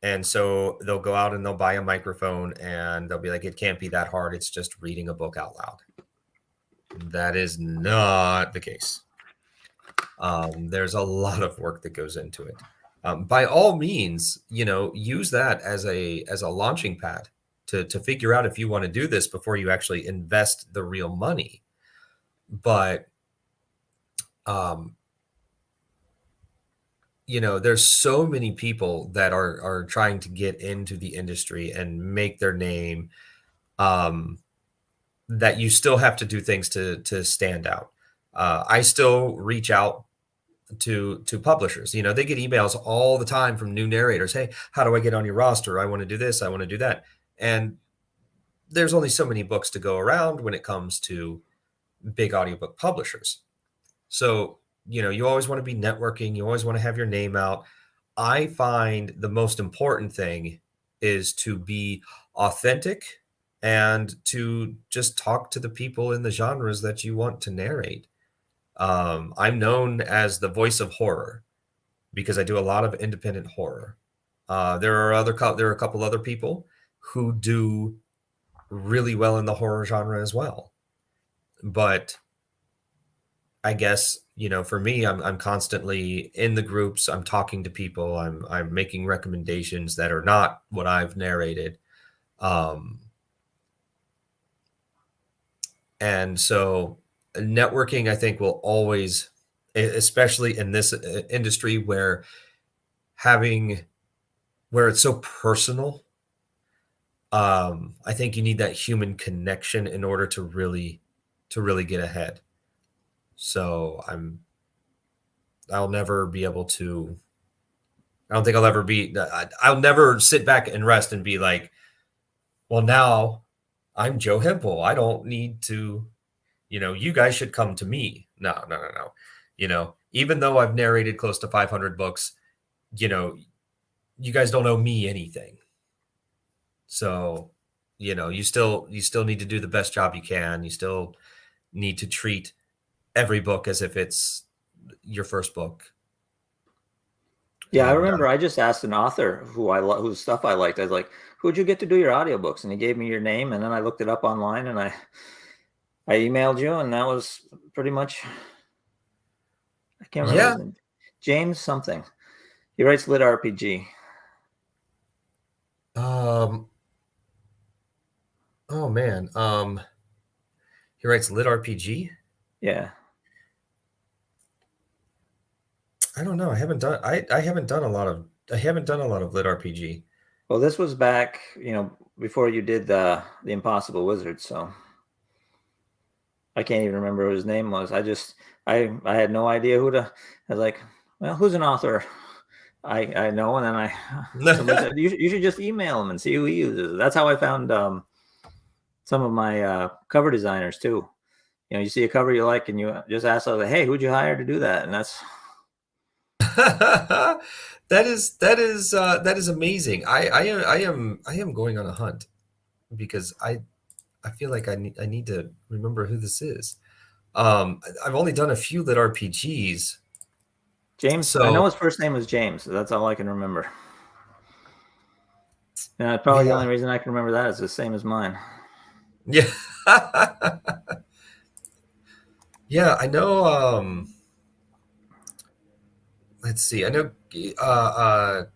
And so they'll go out and they'll buy a microphone and they'll be like, it can't be that hard. It's just reading a book out loud. That is not the case. There's a lot of work that goes into it. By all means, use that as a launching pad to figure out if you want to do this before you actually invest the real money. But, there's so many people that are trying to get into the industry and make their name, that you still have to do things to stand out. I still reach out to publishers. They get emails all the time from new narrators. Hey, how do I get on your roster? I want to do this. I want to do that. And there's only so many books to go around when it comes to big audiobook publishers. So, you always want to be networking. You always want to have your name out. I find the most important thing is to be authentic and to just talk to the people in the genres that you want to narrate. I'm known as the voice of horror because I do a lot of independent horror. There are a couple other people who do really well in the horror genre as well. but I guess, for me, I'm constantly in the groups. I'm talking to people. I'm making recommendations that are not what I've narrated. And so networking, I think, will always, especially in this industry where it's so personal, I think you need that human connection in order to really get ahead. So I'll never be able to, I don't think I'll ever be, I'll never sit back and rest and be like, well, now I'm Joe Hempel. I don't need to, you guys should come to me. No. Even though I've narrated close to 500 books, you guys don't owe me anything. So, you still need to do the best job you can. You still need to treat every book as if it's your first book. Yeah, I remember I just asked an author whose stuff I liked. I was like, "Who'd you get to do your audiobooks?" And he gave me your name, and then I looked it up online, and I emailed you, and that was pretty much. I can't remember his name. James something. He writes lit RPG. Oh man. He writes lit RPG? Yeah. I don't know. I haven't done a lot of lit RPG. Well, this was back, before you did the Impossible Wizard, so I can't even remember what his name was. I had no idea who to. I was like, well, who's an author I know, and then somebody said you should just email him and see who he uses. That's how I found some of my cover designers too. You see a cover you like, and you just ask, like, hey, who'd you hire to do that? And that's. That is amazing. I am going on a hunt because I feel like I need to remember who this is. I've only done a few lit RPGs. James. So, I know his first name was James. So that's all I can remember. And probably the only reason I can remember that is the same as mine. Yeah. Yeah, I know. Let's see. I know.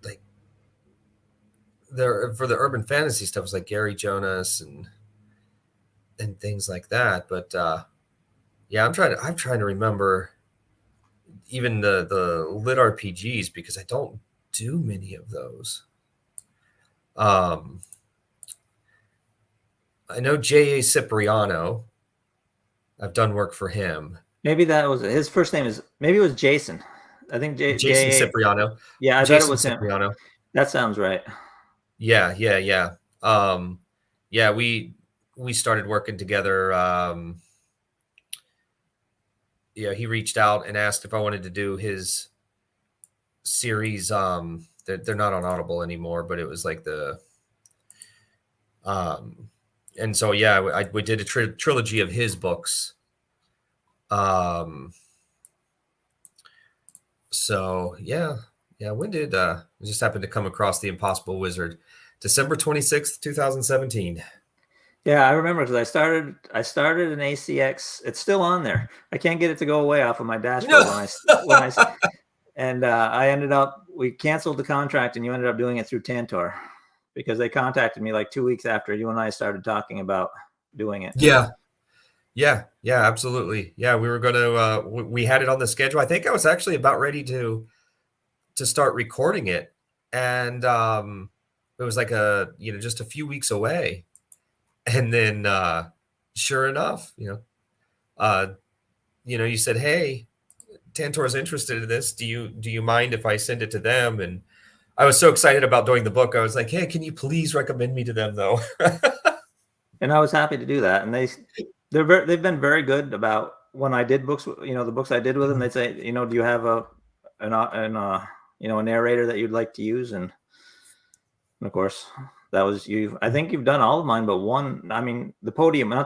Like there for the urban fantasy stuff was like Gary Jonas and things like that. But yeah, I'm trying to remember even the lit RPGs because I don't do many of those. I know J.A. Cipriano. I've done work for him. Maybe that was his first name maybe it was Jason. I think Jason Cipriano. Yeah, I bet it was Cipriano. Him. That sounds right. Yeah. Yeah, we started working together. Yeah, he reached out and asked if I wanted to do his series. They're not on Audible anymore, but it was like the and so yeah, we did a trilogy of his books. So yeah. When did I just happened to come across The Impossible Wizard? December 26th, 2017. Yeah, I remember because I started an ACX. It's still on there. I can't get it to go away off of my dashboard and I ended up, we canceled the contract and you ended up doing it through Tantor because they contacted me like 2 weeks after you and I started talking about doing it. Yeah, absolutely. Yeah, we were going to, we had it on the schedule. I think I was actually about ready to start recording it. And it was like just a few weeks away. And then sure enough, you said, hey, Tantor's interested in this. Do you mind if I send it to them? And I was so excited about doing the book. I was like, hey, can you please recommend me to them though? And I was happy to do that. And they've been very good about when I did books, the books I did with them, they'd say, do you have a narrator that you'd like to use? And of course, that was you. I think you've done all of mine but one. I mean, not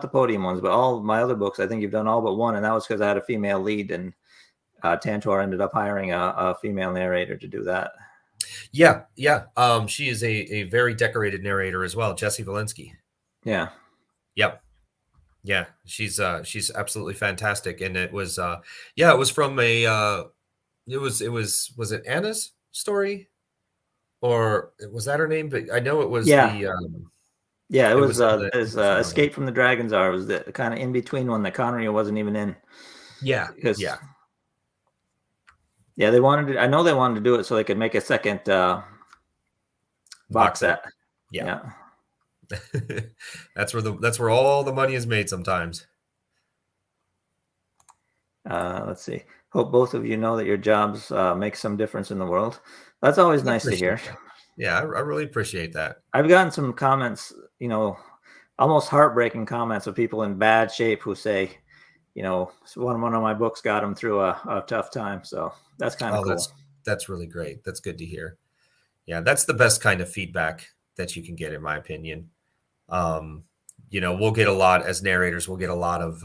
the podium ones, but all my other books, I think you've done all but one. And that was because I had a female lead, and Tantor ended up hiring a female narrator to do that. Yeah. She is a very decorated narrator as well, Jessie Walensky. Yeah. Yep. Yeah, she's absolutely fantastic. And it was yeah, it was from a was it Anna's story, or was that her name? But I know it was Yeah. the Yeah, it it was was in the phenomenon. Escape from the Dragon's Are. It was the kind of in between one that Conroy wasn't even in. Yeah, Because yeah. yeah, they wanted to, I know they wanted to do it so they could make a second box set. Yeah. Yeah. That's where all the money is made sometimes. Let's see. Hope both of you know that your jobs make some difference in the world. That's always I nice to hear. appreciate that. Yeah, I really appreciate that. I've gotten some comments, almost heartbreaking comments of people in bad shape who say, one of my books got them through a tough time. So that's kind of Oh, cool. that's really great. That's good to hear. Yeah, that's the best kind of feedback that you can get, in my opinion. We'll get a lot as narrators. We'll get a lot of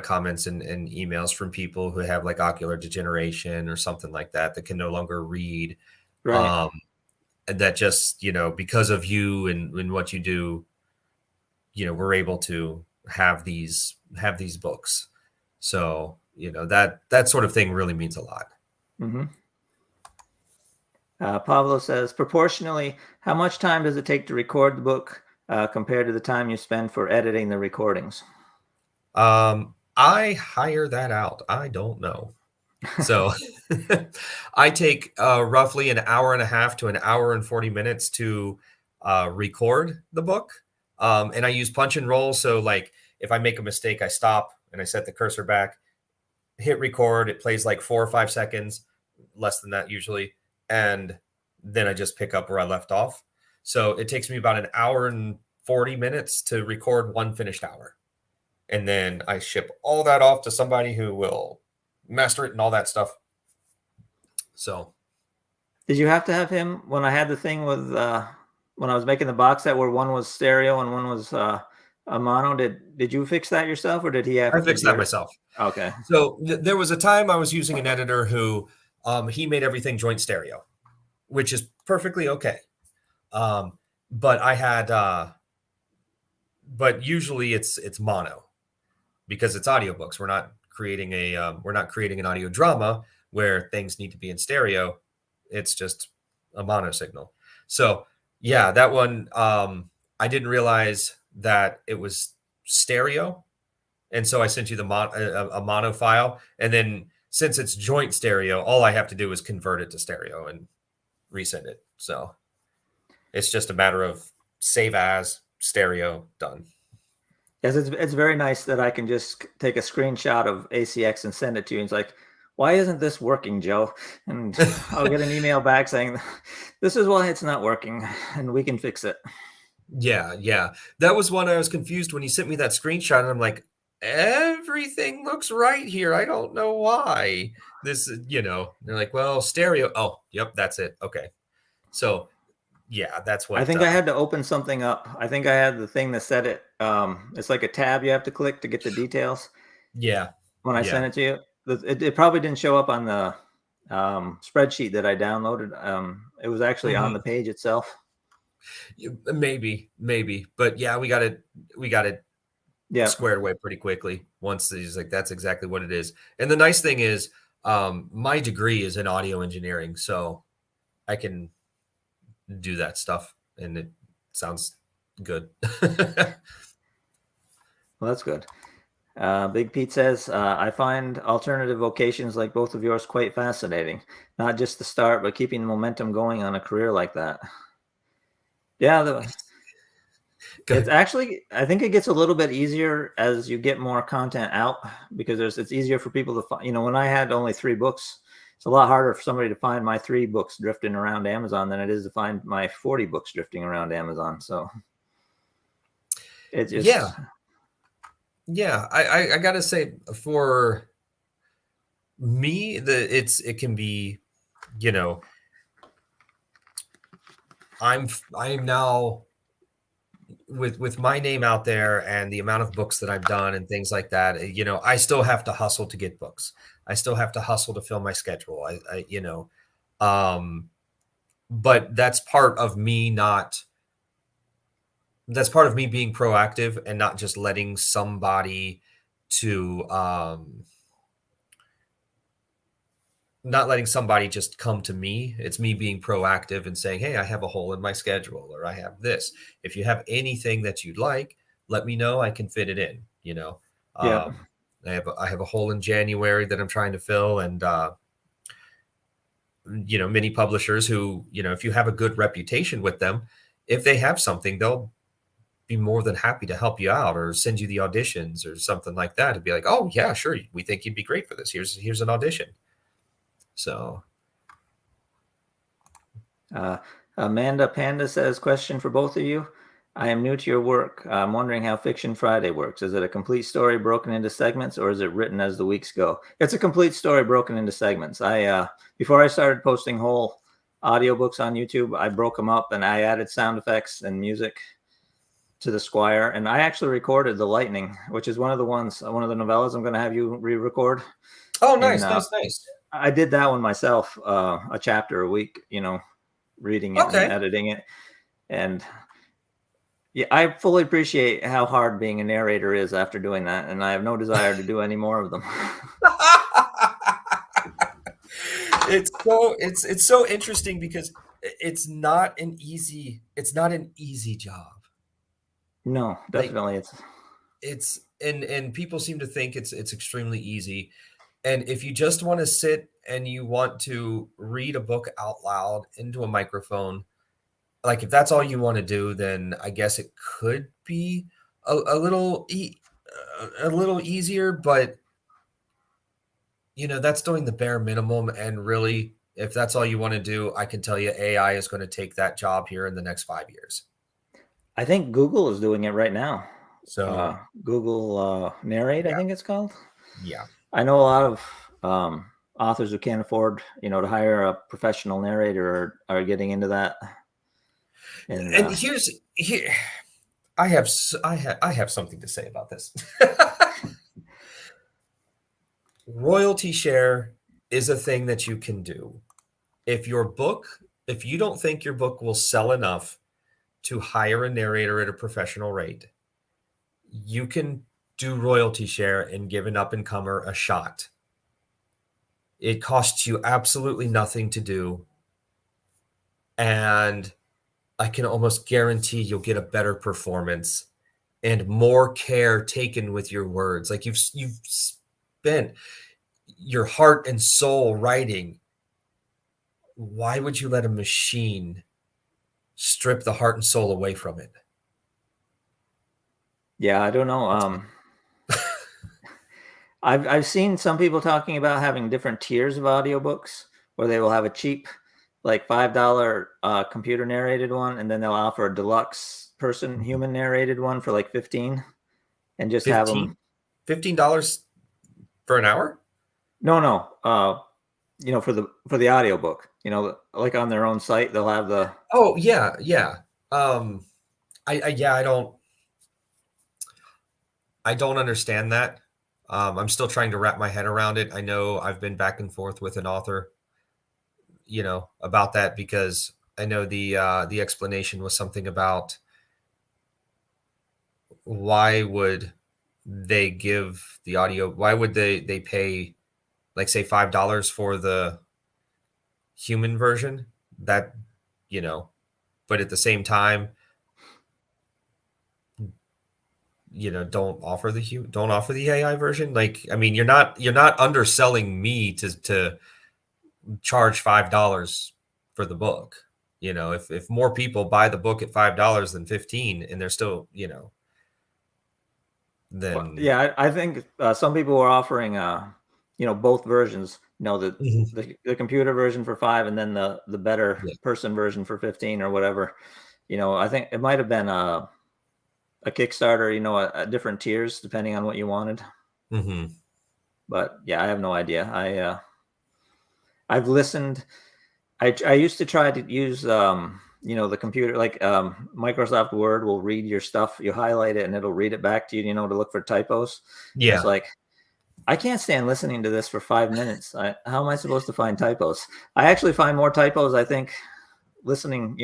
comments and emails from people who have like ocular degeneration or something like that can no longer read. Right. And that just, because of you and what you do, we're able to have these books. So, that sort of thing really means a lot. Mm-hmm. Pablo says, proportionally, how much time does it take to record the book compared to the time you spend for editing the recordings? I hire that out. I don't know. So I take roughly an hour and a half to an hour and 40 minutes to record the book. And I use punch and roll. So like if I make a mistake, I stop and I set the cursor back, hit record. It plays like 4 or 5 seconds, less than that usually. And then I just pick up where I left off. So it takes me about an hour and 40 minutes to record one finished hour. And then I ship all that off to somebody who will master it and all that stuff. So did you have to have him when I had the thing with when I was making the box set where one was stereo and one was a mono? Did you fix that yourself, or did he have? I fixed that myself. Okay. So there was a time I was using an editor who he made everything joint stereo, which is perfectly okay. But I had but usually it's mono because it's audiobooks. We're not creating an audio drama where things need to be in stereo. It's just a mono signal. So yeah, that one I didn't realize that it was stereo, and so I sent you a mono file, and then since it's joint stereo, all I have to do is convert it to stereo and resend it. So it's just a matter of save as stereo, done. Yes, it's very nice that I can just take a screenshot of ACX and send it to you. And it's like, why isn't this working, Joe? And I'll get an email back saying, this is why it's not working, and we can fix it. Yeah. That was one I was confused when he sent me that screenshot, and I'm like, everything looks right here. I don't know why. This, they're like, well, stereo. Oh, yep, that's it. Okay. So yeah, that's what I think I had to open something up. I think I had the thing that said it. It's like a tab you have to click to get the details. Yeah. When I sent it to you, it probably didn't show up on the spreadsheet that I downloaded. It was actually on the page itself. Maybe, but yeah, we got it squared away pretty quickly once he's like, that's exactly what it is. And the nice thing is, my degree is in audio engineering, so I can do that stuff, and it sounds good. Well, that's good. Big Pete says, I find alternative vocations like both of yours quite fascinating. Not just the start, but keeping the momentum going on a career like that. Yeah, it's actually, I think it gets a little bit easier as you get more content out, because it's easier for people to find. When I had only 3 books, it's a lot harder for somebody to find my 3 books drifting around Amazon than it is to find my 40 books drifting around Amazon. So it's just, yeah. I gotta say, for me, it can be, I'm now with my name out there and the amount of books that I've done and things like that. I still have to hustle to get books. I still have to hustle to fill my schedule. But that's part of me not that's part of me being proactive and not just letting somebody to not letting somebody just come to me. It's me being proactive and saying, hey, I have a hole in my schedule, or I have this. If you have anything that you'd like, let me know. I can fit it in, you know. Yeah. I have a hole in January that I'm trying to fill, and many publishers who, if you have a good reputation with them, if they have something, they'll be more than happy to help you out or send you the auditions or something like that, and be like, oh yeah, sure, we think you'd be great for this. Here's an audition. So Amanda Panda says, question for both of you. I am new to your work. I'm wondering how Fiction Friday works. Is it a complete story broken into segments, or is it written as the weeks go? It's a complete story broken into segments. Before I started posting whole audiobooks on YouTube, I broke them up and I added sound effects and music to the Squire. And I actually recorded The Lightning, which is one of the novellas I'm going to have you re-record. Oh, nice, nice. I did that one myself, a chapter a week, reading it and editing it. And yeah, I fully appreciate how hard being a narrator is after doing that. And I have no desire to do any more of them. It's so interesting because it's not an easy job. No, definitely. And people seem to think it's extremely easy. And if you just want to sit and you want to read a book out loud into a microphone, like if that's all you want to do, then I guess it could be a little easier, but that's doing the bare minimum. And really, if that's all you want to do, I can tell you AI is going to take that job here in the next 5 years. I think Google is doing it right now. So Google Narrate, yeah. I think it's called. Yeah. I know a lot of authors who can't afford, to hire a professional narrator are getting into that. And I have something to say about this. Royalty share is a thing that you can do. If you don't think your book will sell enough to hire a narrator at a professional rate, you can do royalty share and give an up-and-comer a shot. It costs you absolutely nothing to do. And I can almost guarantee you'll get a better performance and more care taken with your words. Like you've spent your heart and soul writing. Why would you let a machine strip the heart and soul away from it? Yeah, I don't know. I've seen some people talking about having different tiers of audiobooks where they will have a cheap, like $5 computer narrated one, and then they'll offer a deluxe human narrated one for like $15, and just have them $15 for an hour. No. For the audiobook, like on their own site, they'll have the. Oh yeah. I don't understand that. I'm still trying to wrap my head around it. I know I've been back and forth with an author, about that, because I know the explanation was something about why would they give the audio? Why would they pay, like, say $5 for the human version? That, but at the same time, don't offer the AI version. Like, I mean, you're not underselling me to charge $5 for the book. If more people buy the book at $5 than $15, and they're still, then well, yeah, I think some people are offering both versions. The computer version for $5, and then the better person version for $15 or whatever. I think it might have been a Kickstarter, a different tiers depending on what you wanted. Mm-hmm. But yeah, I have no idea. I've listened. I used to try to use the computer, like Microsoft Word will read your stuff. You highlight it and it'll read it back to you, to look for typos. Yeah. It's like, I can't stand listening to this for 5 minutes. How am I supposed to find typos? I actually find more typos, I think, listening,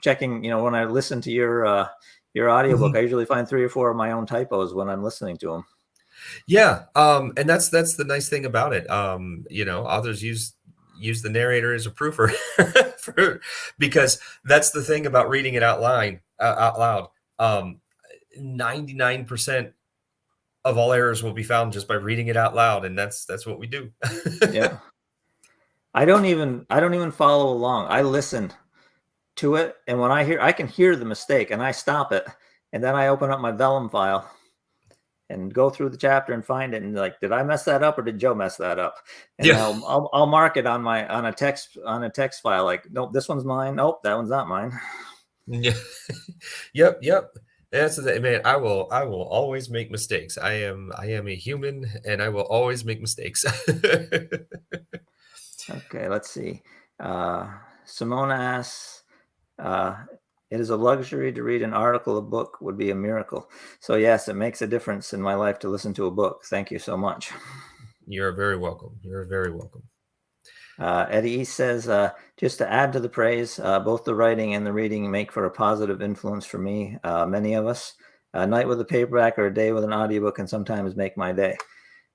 checking, when I listen to your your audiobook. Mhm. I usually find 3 or 4 of my own typos when I'm listening to them. Yeah, and that's the nice thing about it. Authors use the narrator as a proofer because that's the thing about reading it out loud. 99% of all errors will be found just by reading it out loud, and that's what we do. Yeah. I don't even follow along. I listen to it, and when I can hear the mistake, and I stop it, and then I open up my vellum file and go through the chapter and find it, and like, did I mess that up or did Joe mess that up? And Yeah. I'll mark it on a text file, like, nope, this one's mine. Nope, that one's not mine. Yeah. Yep. That's the man. I will always make mistakes. I am a human, and I will always make mistakes. Okay, let's see. Simona asks, it is a luxury to read an article. A book would be a miracle. So yes, it makes a difference in my life to listen to a book. Thank you so much. You're very welcome. You're very welcome. Eddie East says, just to add to the praise, both the writing and the reading make for a positive influence for me. Many of us, a night with a paperback or a day with an audiobook can sometimes make my day.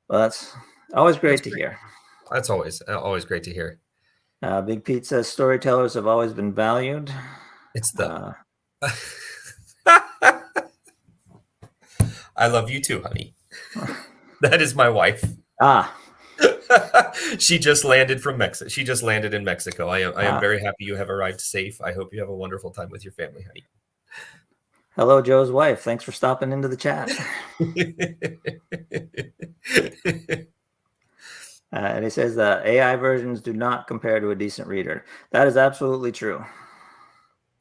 Well, that's always great to hear. That's always great to hear. Big Pete says, storytellers have always been valued. It's the I love you too, honey. That is my wife. She just landed from Mexico. She just landed in Mexico. I am very happy you have arrived safe. I hope you have a wonderful time with your family, honey. Hello, Joe's wife. Thanks for stopping into the chat. And he says that AI versions do not compare to a decent reader. That is absolutely true.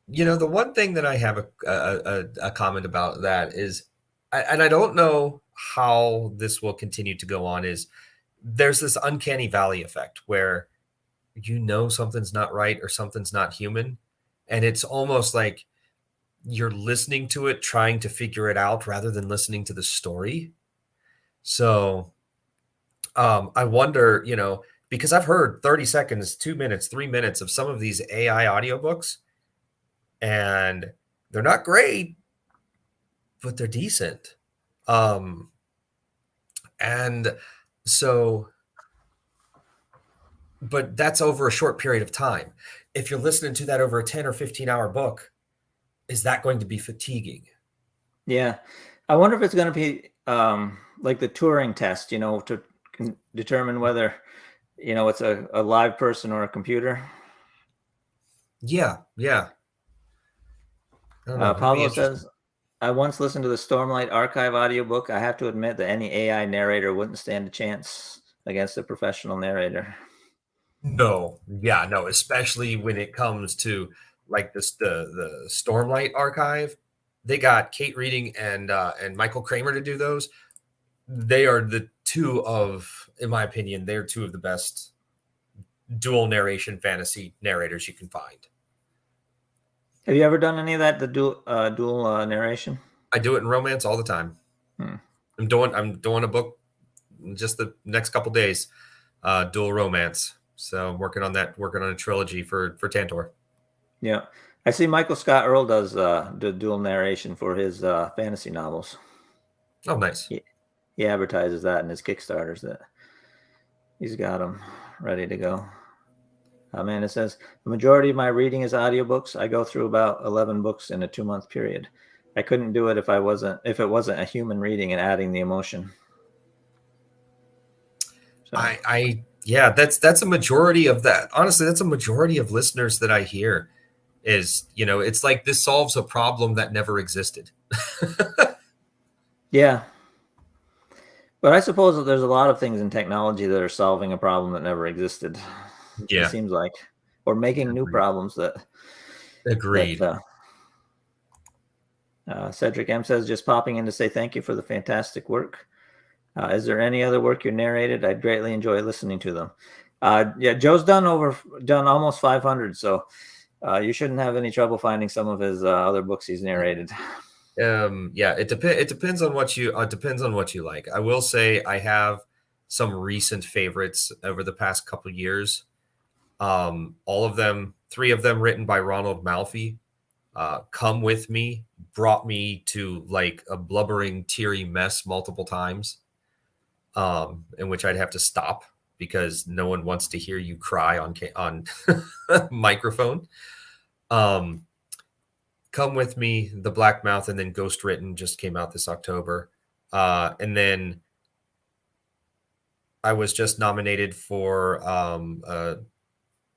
The one thing that I have a comment about that is, and I don't know how this will continue to go on, is there's this uncanny valley effect where something's not right or something's not human, and it's almost like you're listening to it, trying to figure it out rather than listening to the story. So I wonder, because I've heard 30 seconds, 2 minutes, 3 minutes of some of these AI audiobooks, and they're not great, but they're decent. And so, but that's over a short period of time. If you're listening to that over a 10 or 15 hour book, is that going to be fatiguing? Yeah. I wonder if it's going to be like the Turing test, to determine whether, it's a live person or a computer. Yeah. Pablo says, I once listened to the Stormlight Archive audiobook. I have to admit that any AI narrator wouldn't stand a chance against a professional narrator. No, especially when it comes to like this the Stormlight Archive. They got Kate Reading and Michael Kramer to do those. They are the two of, in my opinion, they're two of the best dual narration fantasy narrators you can find. Have you ever done any of that, the dual narration? I do it in romance all the time. I'm doing a book just the next couple days, dual romance. So I'm working on a trilogy for Tantor. Yeah. I see Michael Scott Earl does the dual narration for his fantasy novels. Oh, nice. He advertises that in his Kickstarters that he's got them ready to go. Amanda says, the majority of my reading is audiobooks. I go through about 11 books in a 2-month period. I couldn't do it if it wasn't a human reading and adding the emotion. So. That's a majority of that. Honestly, that's a majority of listeners that I hear is, it's like this solves a problem that never existed. Yeah. But I suppose that there's a lot of things in technology that are solving a problem that never existed. Yeah. It seems like, or making new problems that. Agreed. Cedric M says, just popping in to say thank you for the fantastic work. Is there any other work you narrated? I'd greatly enjoy listening to them. Joe's done almost 500, so you shouldn't have any trouble finding some of his other books he's narrated. It depends on what you like. I will say I have some recent favorites over the past couple years. All of them, 3 of them written by Ronald Malfi. Come With Me, brought me to like a blubbering, teary mess multiple times, in which I'd have to stop because no one wants to hear you cry on microphone. Come With Me, The Black Mouth, and then Ghost Written just came out this October. And then I was just nominated for a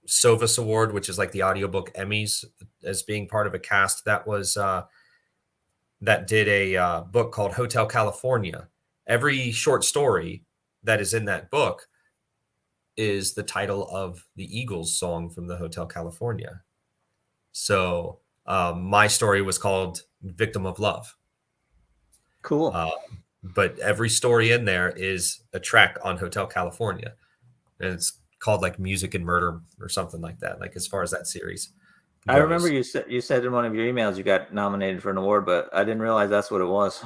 Sovas Award, which is like the audiobook Emmys, as being part of a cast that was that did a book called Hotel California. Every short story that is in that book is the title of the Eagles song from the Hotel California. So my story was called Victim of Love. Cool. But every story in there is a track on Hotel California. And it's called like Music and Murder or something like that, like as far as that series goes. I remember you said in one of your emails you got nominated for an award, but I didn't realize that's what it was.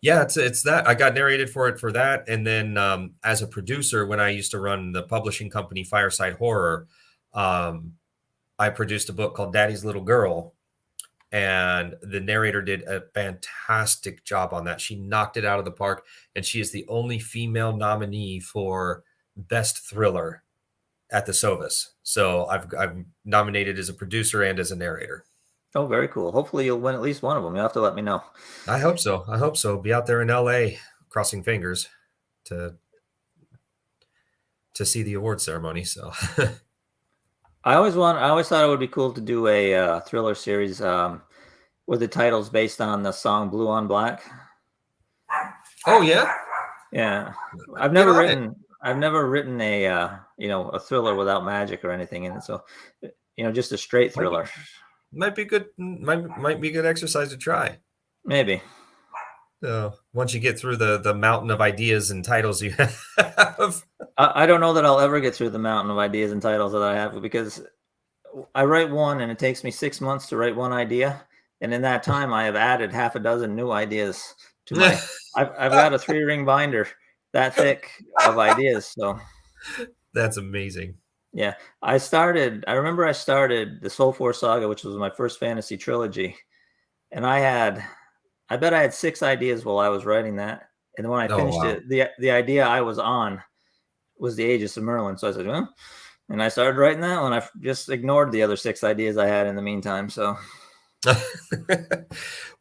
Yeah, it's that. I got narrated for that. And then as a producer, when I used to run the publishing company Fireside Horror, I produced a book called Daddy's Little Girl. And the narrator did a fantastic job on that. She knocked it out of the park. And she is the only female nominee for Best Thriller at the Sovas. So I've nominated as a producer and as a narrator. Oh, very cool. Hopefully you'll win at least one of them. You'll have to let me know. I hope so. Be out there in LA, crossing fingers to see the award ceremony. So I always thought it would be cool to do a thriller series with the titles based on the song Blue on Black. Oh yeah. Yeah. I've never written a a thriller without magic or anything in it. So just a straight thriller. Might be good. Might be a good exercise to try. Maybe. So once you get through the mountain of ideas and titles you have. I don't know that I'll ever get through the mountain of ideas and titles that I have, because I write one and it takes me 6 months to write one idea. And in that time, I have added half a dozen new ideas to my, I've got a 3-ring binder that thick of ideas. So that's amazing. Yeah. I remember I started the Soul Force Saga, which was my first fantasy trilogy. And I bet I had 6 ideas while I was writing that. And then when I finished it, the idea I was on was the Aegis of Merlin. So I said, well, and I started writing that one. I just ignored the other 6 ideas I had in the meantime. So,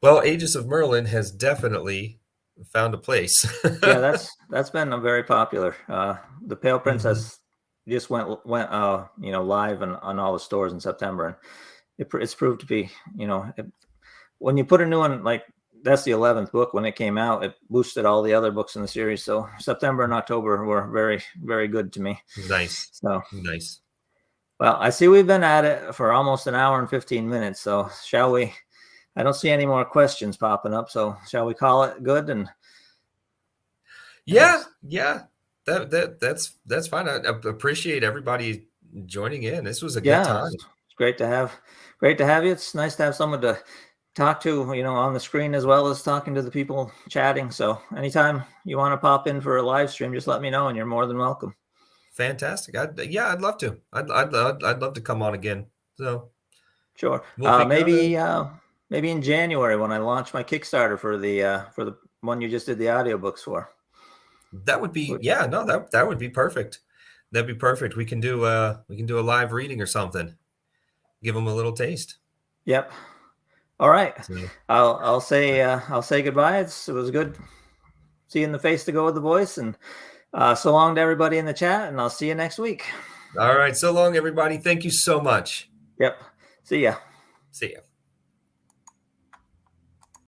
well, Aegis of Merlin has definitely found a place. Yeah, that's been very popular. The Pale Princess just went live on all the stores in September, and it's proved to be, when you put a new one, like that's the 11th book. When it came out, it boosted all the other books in the series. So September and October were very, very good to me. Nice. So nice. Well, I see we've been at it for almost an hour and 15 minutes. So shall we? I don't see any more questions popping up. So shall we call it good? And yeah. That's fine. I appreciate everybody joining in. This was a good time. It's great to have you. It's nice to have someone to talk to, on the screen as well as talking to the people chatting. So anytime you want to pop in for a live stream, just let me know, and you're more than welcome. Fantastic. I'd love to. I'd love to come on again. So sure. Maybe in January when I launch my Kickstarter for the one you just did the audiobooks for. That would be that would be perfect. That'd be perfect. We can do a live reading or something. Give them a little taste. Yep. All right. So, I'll say goodbye. It was good seeing the face to go with the voice, and so long to everybody in the chat, and I'll see you next week. All right. So long, everybody. Thank you so much. Yep. See ya. See ya.